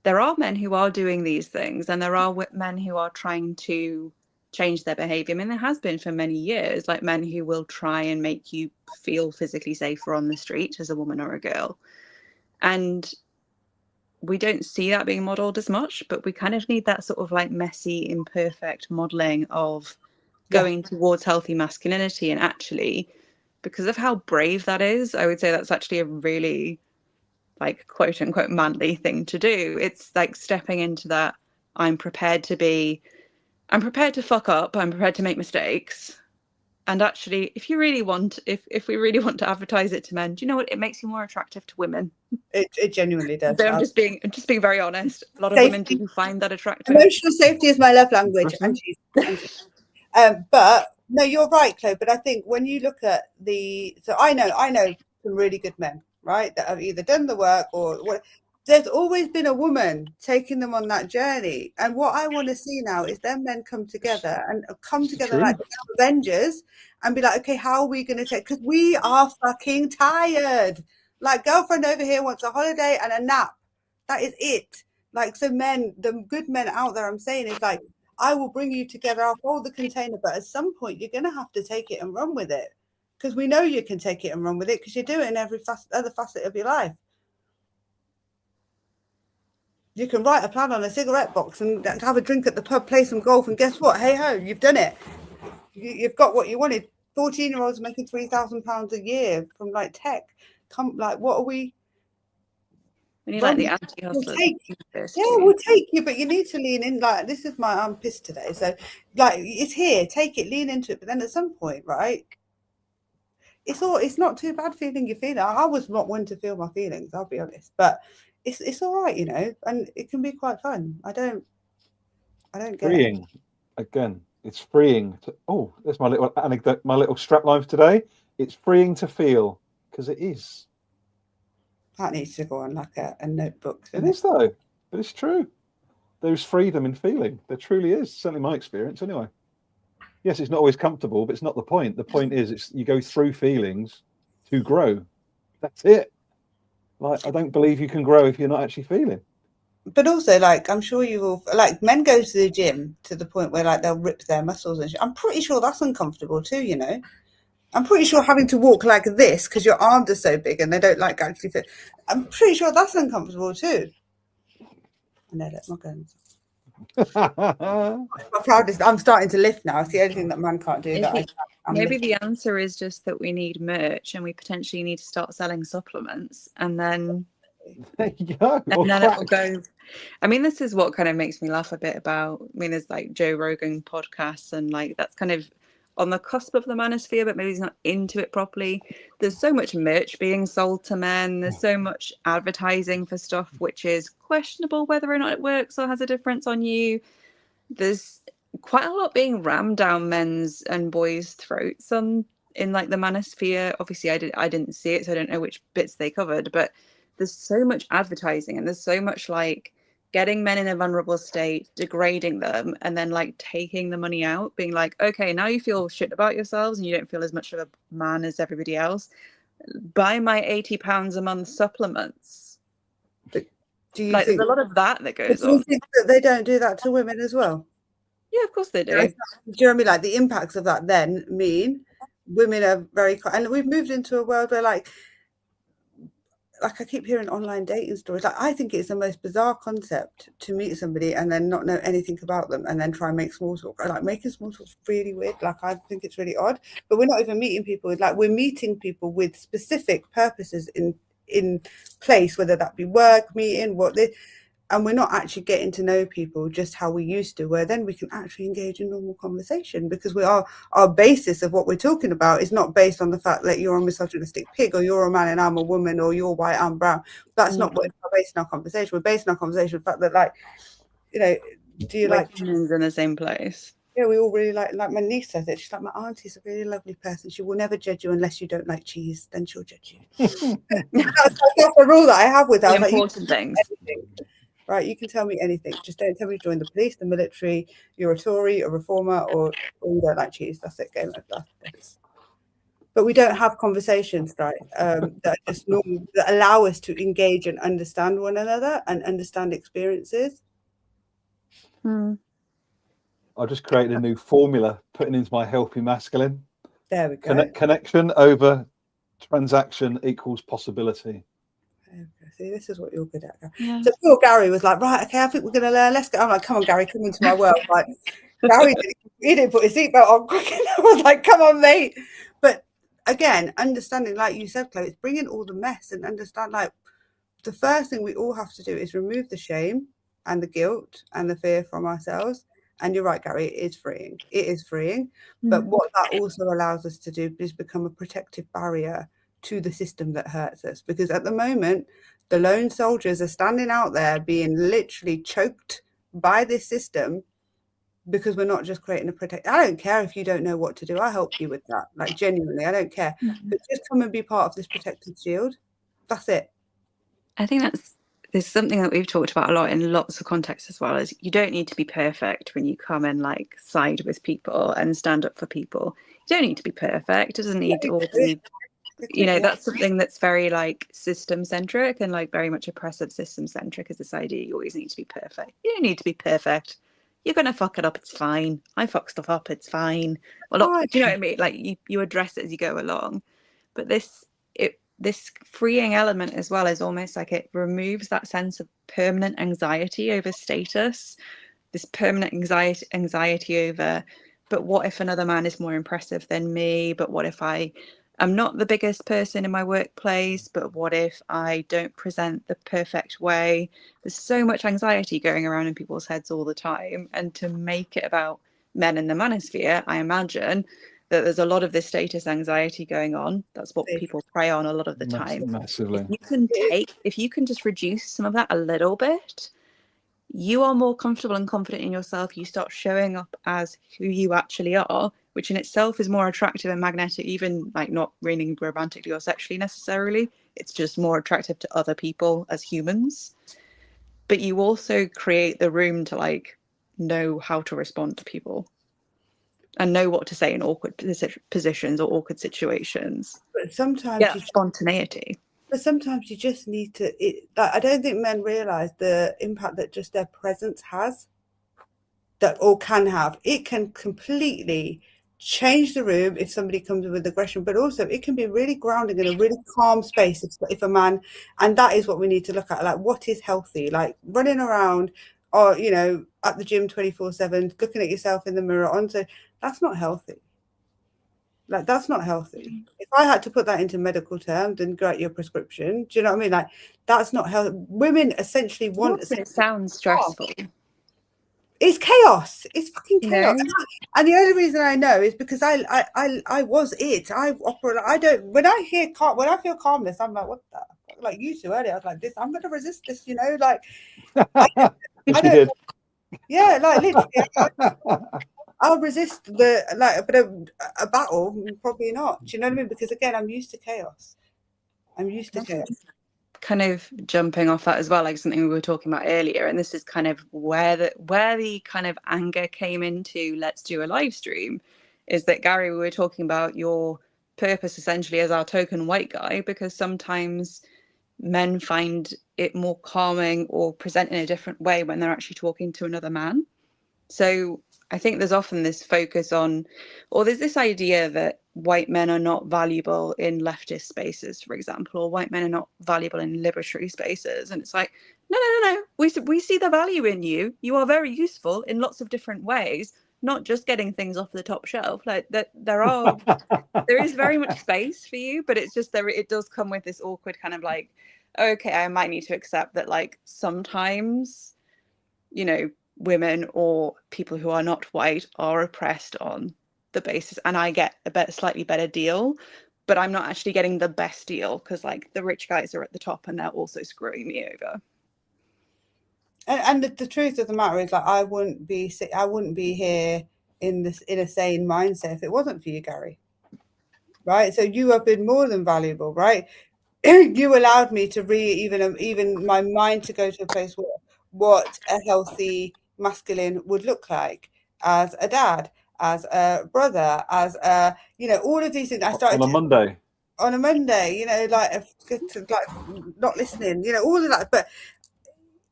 there are men who are doing these things and there are men who are trying to change their behavior. I mean, there has been for many years, like men who will try and make you feel physically safer on the street as a woman or a girl. And we don't see that being modeled as much, but we kind of need that sort of like messy, imperfect modeling of going towards healthy masculinity. And actually, because of how brave that is, I would say that's actually a really like quote unquote manly thing to do. It's like stepping into that I'm prepared to fuck up, I'm prepared to make mistakes. And actually, if we really want to advertise it to men, do you know what? It makes you more attractive to women. It genuinely does. So I'm just being very honest. A lot of women do find that attractive. Emotional safety is my love language, and she's but no, you're right, Chloe. But I think when you look at I know some really good men, right, that have either done the work or what. There's always been a woman taking them on that journey, and what I want to see now is them men come together like Avengers and be like, okay, how are we going to take? Because we are fucking tired. Like, girlfriend over here wants a holiday and a nap. That is it. Like, so men, the good men out there, I'm saying is like, I will bring you together. I'll hold the container, but at some point you're going to have to take it and run with it, because we know you can take it and run with it because you do it in every other facet of your life. You can write a plan on a cigarette box and have a drink at the pub, play some golf, and guess what? Hey ho, you've done it. You've got what you wanted. 14-year-olds making £3,000 a year from like tech. What are we? We need like the anti-hustlers. We'll take you, but you need to lean in. Like, this is I'm pissed today, so like it's here. Take it, lean into it. But then at some point, right? It's not too bad feeling your feelings. I was not one to feel my feelings, I'll be honest, but it's all right, you know, and it can be quite fun. I don't get freeing. Again, it's freeing to, there's my little anecdote, my little strap line for today. It's freeing to feel, because it is. That needs to go on like a notebook. It is though, but it's true. There's freedom in feeling. There truly is. Certainly my experience anyway. Yes, it's not always comfortable, but it's not the point. The point is you go through feelings to grow. That's it. Like, I don't believe you can grow if you're not actually feeling. But also, like, I'm sure you will, like, men go to the gym to the point where like they'll rip their muscles and shit. I'm pretty sure that's uncomfortable too, you know. I'm pretty sure having to walk like this because your arms are so big and they don't like actually fit. I'm pretty sure that's uncomfortable too. I know that's my guns. My proudest. I'm starting to lift now. It's the only thing that man can't do. Maybe the answer is just that we need merch and we potentially need to start selling supplements, and then it will go. I mean, this is what kind of makes me laugh a bit about. I mean, there's like Joe Rogan podcasts, and like that's kind of on the cusp of the manosphere, but maybe he's not into it properly. There's so much merch being sold to men. There's so much advertising for stuff which is questionable whether or not it works or has a difference on you. There's quite a lot being rammed down men's and boys' throats in like the manosphere. Obviously, I didn't see it, so I don't know which bits they covered. But there's so much advertising, and there's so much like getting men in a vulnerable state, degrading them, and then like taking the money out, being like, okay, now you feel shit about yourselves and you don't feel as much of a man as everybody else. Buy my £80 a month supplements. But do you like think there's a lot of that goes on? Do you think that they don't do that to women as well? Yeah, of course they do. Do you know what I mean? Like, the impacts of that then mean women are very, and we've moved into a world where like I keep hearing online dating stories. Like, I think it's the most bizarre concept to meet somebody and then not know anything about them and then try and make small talk. Like, making small talk is really weird. Like, I think it's really odd. But we're not even meeting people. Like, we're meeting people with specific purposes in place, whether that be work, meeting, and we're not actually getting to know people just how we used to, where then we can actually engage in normal conversation, because our basis of what we're talking about is not based on the fact that you're a misogynistic pig or you're a man and I'm a woman or you're white, I'm brown. That's not what we're basing our conversation. We're basing our conversation on the fact that, like, you know, do you like humans in the same place? Yeah, we all really like my niece says it. She's like, my auntie's a really lovely person. She will never judge you unless you don't like cheese. Then she'll judge you. That's the rule that I have with her. Important things. Right, you can tell me anything. Just don't tell me to join the police, the military, you're a Tory, a reformer, or you don't like cheese. That's it, game over. But we don't have conversations, right, that are just normal, that allow us to engage and understand one another and understand experiences. I've just created a new formula, putting into my healthy masculine. There we go. Connection over transaction equals possibility. See, this is what you're good at. Yeah. So poor Gary was like, right, okay, I think we're going to learn. Let's go. I'm like, come on, Gary, come into my world. Like, Gary didn't put his seatbelt on quick enough. I was like, come on, mate. But again, understanding, like you said, Chloe, it's bringing all the mess and understand, like, the first thing we all have to do is remove the shame and the guilt and the fear from ourselves. And you're right, Gary, it is freeing. It is freeing. But what that also allows us to do is become a protective barrier to the system that hurts us. Because at the moment, the lone soldiers are standing out there being literally choked by this system because we're not just creating a protect. I don't care if you don't know what to do. I'll help you with that. Like, genuinely, I don't care. But just come and be part of this protected shield. That's it. I think there's something that we've talked about a lot in lots of contexts as well, is you don't need to be perfect when you come and like side with people and stand up for people. You don't need to be perfect. It doesn't need to all be, you know, that's something that's very like system centric and like very much oppressive system centric, is this idea you always need to be perfect. You don't need to be perfect. You're gonna fuck it up, it's fine. I fuck stuff up, it's fine. Well, not, do you know what I mean? Like you address it as you go along. But this freeing element as well is almost like it removes that sense of permanent anxiety over status, this permanent anxiety over, but what if another man is more impressive than me? But what if I'm not the biggest person in my workplace? But what if I don't present the perfect way? There's so much anxiety going around in people's heads all the time. And to make it about men in the manosphere, I imagine that there's a lot of this status anxiety going on. That's what people prey on a lot of the time. Massively. If you can just reduce some of that a little bit, you are more comfortable and confident in yourself. You start showing up as who you actually are, which in itself is more attractive and magnetic, even like not really romantically or sexually necessarily. It's just more attractive to other people as humans. But you also create the room to like know how to respond to people and know what to say in awkward positions or awkward situations. But sometimes spontaneity. But sometimes you just need to. I don't think men realise the impact that just their presence has, that or can have. It can completely change the room if somebody comes with aggression, but also it can be really grounding in a really calm space if a man. And that is what we need to look at. Like, what is healthy? Like running around, or you know, at the gym 24/7, looking at yourself in the mirror. That's not healthy. Like, that's not healthy. If I had to put that into medical terms and write your prescription, do you know what I mean? Like, that's not healthy. Women essentially want. It sounds stressful. It's chaos. It's fucking chaos. And the only reason I know is because I was it. I don't. When I feel calmness, I'm like, what the? Like you two earlier, I was like, this. I'm going to resist this. You know, like. I don't. Yeah, like literally. I'll resist but a battle, probably not. Do you know what I mean? Because again, I'm used to chaos. Kind of jumping off that as well, like something we were talking about earlier, and this is kind of where the kind of anger came into let's do a live stream, is that Gary, we were talking about your purpose essentially as our token white guy, because sometimes men find it more calming or present in a different way when they're actually talking to another man. So I think there's often this focus on, or there's this idea that white men are not valuable in leftist spaces, for example, or white men are not valuable in liberatory spaces. And it's like, no. We see the value in you. You are very useful in lots of different ways, not just getting things off the top shelf. Like that, there is very much space for you, but it's just it does come with this awkward kind of like, okay, I might need to accept that like sometimes, you know, women or people who are not white are oppressed on the basis, and I get a slightly better deal, but I'm not actually getting the best deal because like the rich guys are at the top and they're also screwing me over. And the truth of the matter is, like, I wouldn't be here in a sane mindset if it wasn't for you, Gary. Right? So you have been more than valuable, right? You allowed me to even my mind to go to a place where what a healthy masculine would look like as a dad, as a brother, as a, you know, all of these things. I started on a Monday, you know, like not listening, you know, all of that. But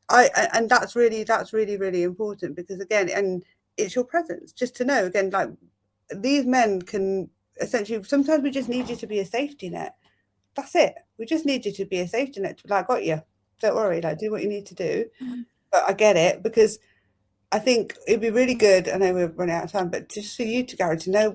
and that's really important, because again, and it's your presence. Just to know, again, like, these men can essentially, sometimes we just need you to be a safety net. That's it. We just need you to be a safety net. Like, got you. Don't worry. Like, do what you need to do. But I get it, because I think it'd be really good. I know we're running out of time, but just for you, Garry, to know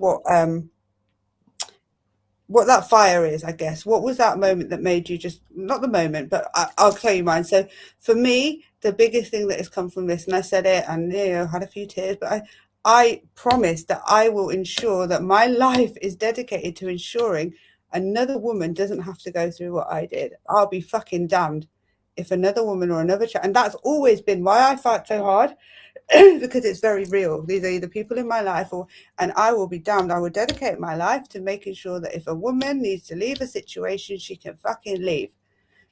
what that fire is, I guess. What was that moment that made you just, not the moment, but I'll tell you mine. So for me, the biggest thing that has come from this, and I said it, and had a few tears, but I promised that I will ensure that my life is dedicated to ensuring another woman doesn't have to go through what I did. I'll be fucking damned if another woman or another child, and that's always been why I fight so hard, because it's very real. These are either people in my life, and I will be damned, I will dedicate my life to making sure that if a woman needs to leave a situation, she can fucking leave.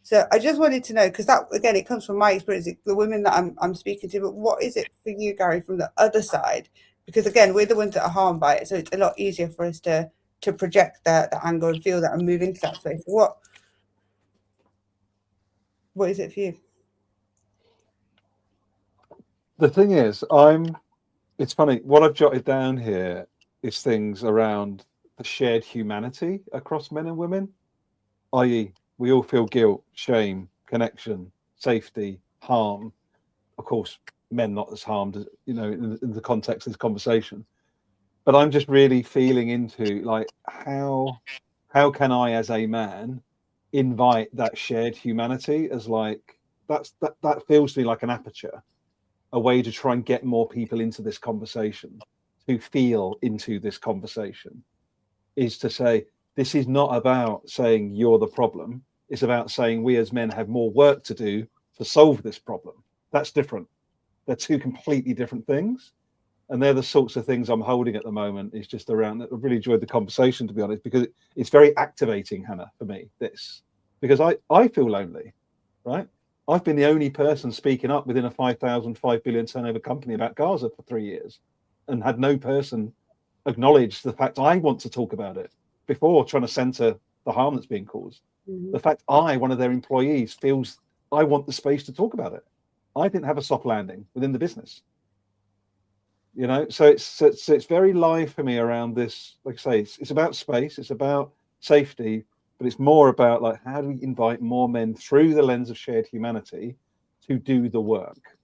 So I just wanted to know, because that, again, it comes from my experience, the women that I'm speaking to, but what is it for you, Garry, from the other side? Because again, we're the ones that are harmed by it, so it's a lot easier for us to project the anger and feel that and move into that space. What is it for you? The thing is, it's funny, what I've jotted down here is things around the shared humanity across men and women, i.e. we all feel guilt, shame, connection, safety, harm. Of course, men not as harmed as, in the context of this conversation. But I'm just really feeling into, like, how can I as a man invite that shared humanity as, like, that feels to me like an aperture, a way to try and get more people into this conversation, to feel into this conversation, is to say, this is not about saying you're the problem. It's about saying we as men have more work to do to solve this problem. That's different. They're two completely different things. And they're the sorts of things I'm holding at the moment, is just around that. I've really enjoyed the conversation, to be honest, because it's very activating, Hannah, for me, this, because I feel lonely, right? I've been the only person speaking up within a 5 billion turnover company about Gaza for 3 years, and had no person acknowledge the fact I want to talk about it before trying to center the harm that's being caused. Mm-hmm. The fact one of their employees, feels I want the space to talk about it. I didn't have a soft landing within the business. So it's very live for me around this. Like I say, it's about space, it's about safety, but it's more about, like, how do we invite more men through the lens of shared humanity to do the work?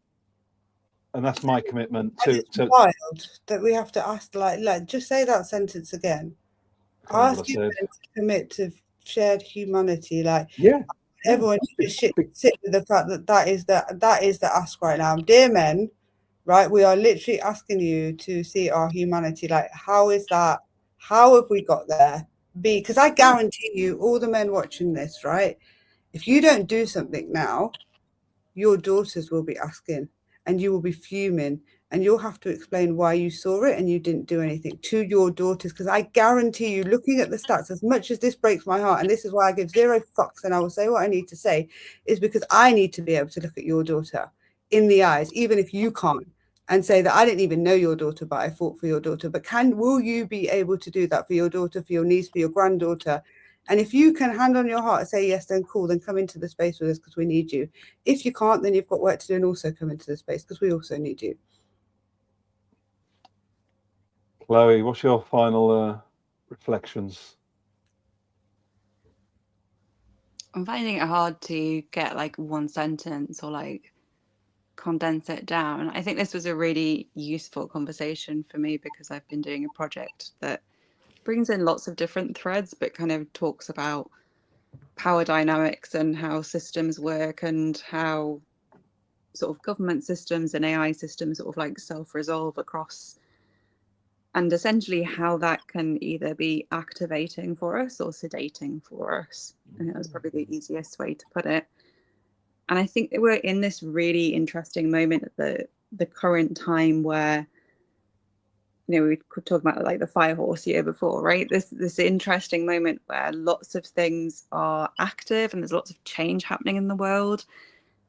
And that's my commitment to wild that we have to ask, like just say that sentence again. Ask you to commit to shared humanity. Like, everyone should sit with the fact that is the ask right now. Dear men, right, we are literally asking you to see our humanity. Like, how is that? How have we got there? Because I guarantee you, all the men watching this, right, if you don't do something now, your daughters will be asking, and you will be fuming, and you'll have to explain why you saw it and you didn't do anything to your daughters. Because I guarantee you, looking at the stats, as much as this breaks my heart, and this is why I give zero fucks and I will say what I need to say, is because I need to be able to look at your daughter in the eyes, even if you can't, and say that I didn't even know your daughter, but I fought for your daughter. But will you be able to do that for your daughter, for your niece, for your granddaughter? And if you can, hand on your heart, say yes, then cool, then come into the space with us because we need you. If you can't, then you've got work to do, and also come into the space because we also need you. Chloe, what's your final reflections? I'm finding it hard to get like one sentence or like condense it down. I think this was a really useful conversation for me because I've been doing a project that brings in lots of different threads, but kind of talks about power dynamics and how systems work and how sort of government systems and AI systems sort of like self-resolve across, and essentially how that can either be activating for us or sedating for us. I think that's probably the easiest way to put it. And I think that we're in this really interesting moment at the current time where, we could talk about like the fire horse year before, right? This interesting moment where lots of things are active and there's lots of change happening in the world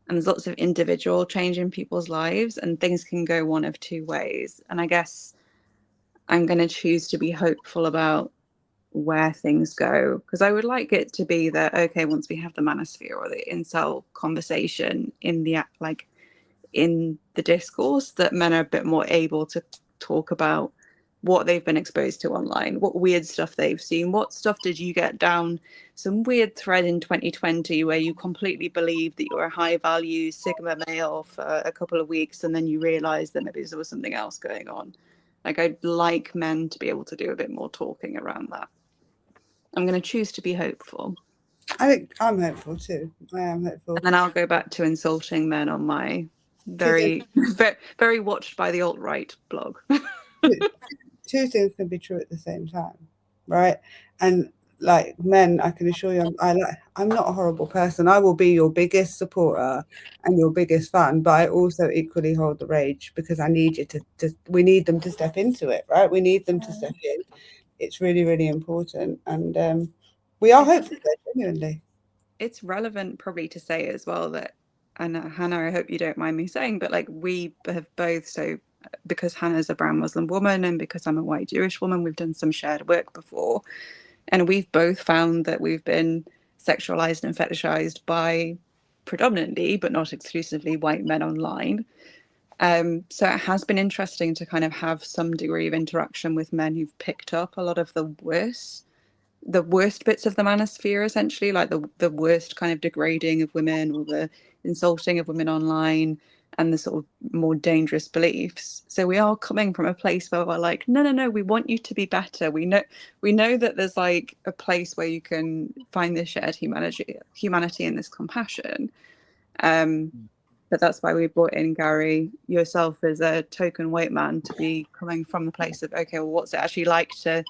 and there's lots of individual change in people's lives, and things can go one of two ways. And I guess I'm going to choose to be hopeful about where things go, because I would like it to be that, okay, once we have the manosphere or the incel conversation in the in the discourse, that men are a bit more able to talk about what they've been exposed to online, what weird stuff they've seen. What stuff did you get down some weird thread in 2020 where you completely believed that you were a high value Sigma male for a couple of weeks, and then you realized that maybe there was something else going on? Like, I'd like men to be able to do a bit more talking around that. I'm going to choose to be hopeful. I think I'm hopeful too. I am hopeful. And then I'll go back to insulting men on my very watched by the alt-right blog. Two things can be true at the same time, right? And like men, I can assure you, I'm not a horrible person. I will be your biggest supporter and your biggest fan, but I also equally hold the rage, because I need you to we need them to step into it, right? We need them to step in. It's really, really important. And we are hopeful, genuinely. It's relevant probably to say as well that, and Hannah, I hope you don't mind me saying, but like, we have both, so because Hannah's a brown Muslim woman and because I'm a white Jewish woman, we've done some shared work before, and we've both found that we've been sexualized and fetishized by predominantly, but not exclusively, white men online. So it has been interesting to kind of have some degree of interaction with men who've picked up a lot of the worst bits of the manosphere, essentially, like the worst kind of degrading of women, or the insulting of women online, and the sort of more dangerous beliefs. So we are coming from a place where we're like, no, we want you to be better. We know that there's like a place where you can find this shared humanity and this compassion. But that's why we brought in Garry, yourself as a token white man, to be coming from the place of, okay, well, what's it actually like to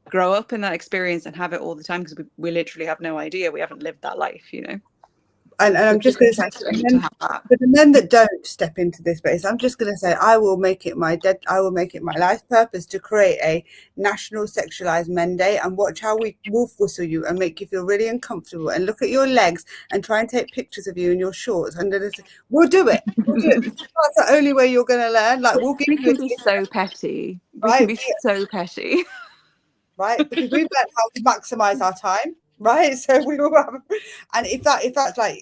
grow up in that experience and have it all the time, because we literally have no idea. We haven't lived that life, you know. And I'm just going to say, for the men that don't step into this space, I'm just going to say, I will make it my life purpose to create a national sexualized men day, and watch how we wolf whistle you and make you feel really uncomfortable, and look at your legs and try and take pictures of you in your shorts under this. We'll do it. That's the only way you're going to learn. Like, we can be so petty. We can be so petty. Right, because we've learned how to maximize our time, right? So we will have, and if that's like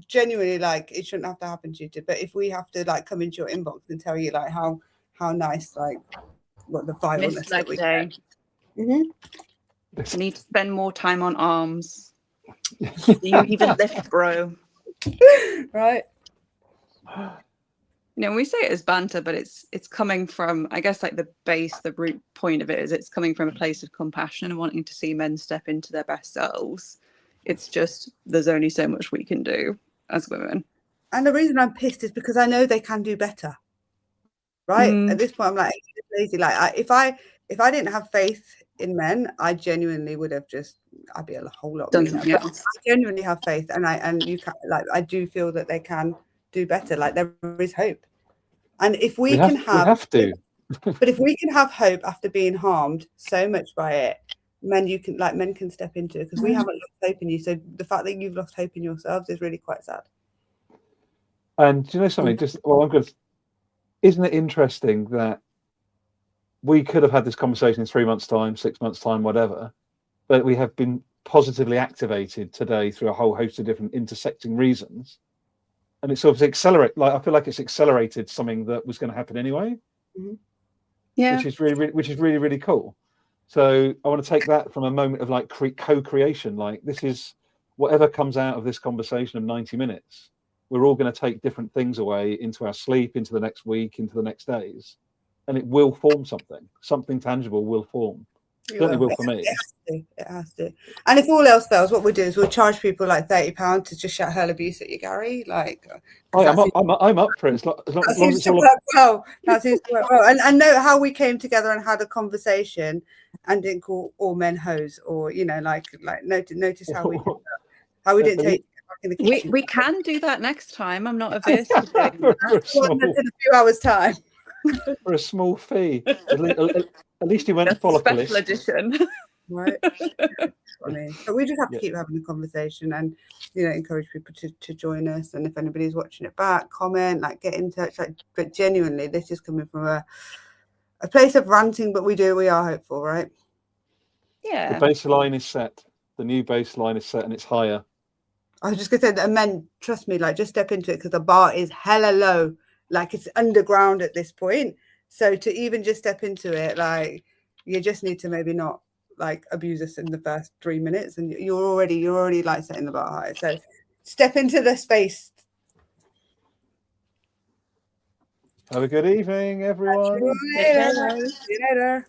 genuinely, like, it shouldn't have to happen to you, but if we have to like come into your inbox and tell you like how nice, like, what the vileness that we get. I need to spend more time on arms. You even lift, bro. Right. You know, we say it as banter, but it's coming from, I guess, like the root point of it is it's coming from a place of compassion and wanting to see men step into their best selves. It's just, there's only so much we can do as women. And the reason I'm pissed is because I know they can do better. Right? At this point, I'm like, lazy. Like, if I didn't have faith in men, I genuinely would have I'd be a whole lot meaner. But I genuinely have faith, and you can, like, I do feel that they can do better. Like, there is hope. And if we can have hope after being harmed so much by it, men can step into it, because we haven't lost hope in you. So the fact that you've lost hope in yourselves is really quite sad. And do you know something? Isn't it interesting that we could have had this conversation in 3 months' time, 6 months' time, whatever, but we have been positively activated today through a whole host of different intersecting reasons, and it's sort of I feel like it's accelerated something that was going to happen anyway. Yeah, which is really, really cool. So I want to take that from a moment of like co-creation. Like, this is whatever comes out of this conversation of 90 minutes. We're all going to take different things away into our sleep, into the next week, into the next days, and it will form something. Something tangible will form. Certainly will for me. It has to. And if all else fails, what we'll do is we'll charge people like £30 to just shout hurl abuse at you, Garry. Like, I'm up for it. That seems to work well. And note how we came together and had a conversation and didn't call all men hoes, or, you know, like notice how we did that. How we didn't take back in the kitchen. We can do that next time. I'm not averse to doing that. In a few hours' time. For a small fee. At least you went follicle special edition. Right. I mean, but we just have to keep having the conversation, and, you know, encourage people to join us. And if anybody's watching it back, comment, like, get in touch. Like, but genuinely, this is coming from a place of ranting, but we are hopeful, right? Yeah. The baseline is set. The new baseline is set, and it's higher. I was just gonna say that, men, trust me, like just step into it because the bar is hella low, like it's underground at this point. So to even just step into it, like you just need to maybe not like abuse us in the first 3 minutes, and you're already like setting the bar high. So step into the space. Have a good evening, everyone. See you later.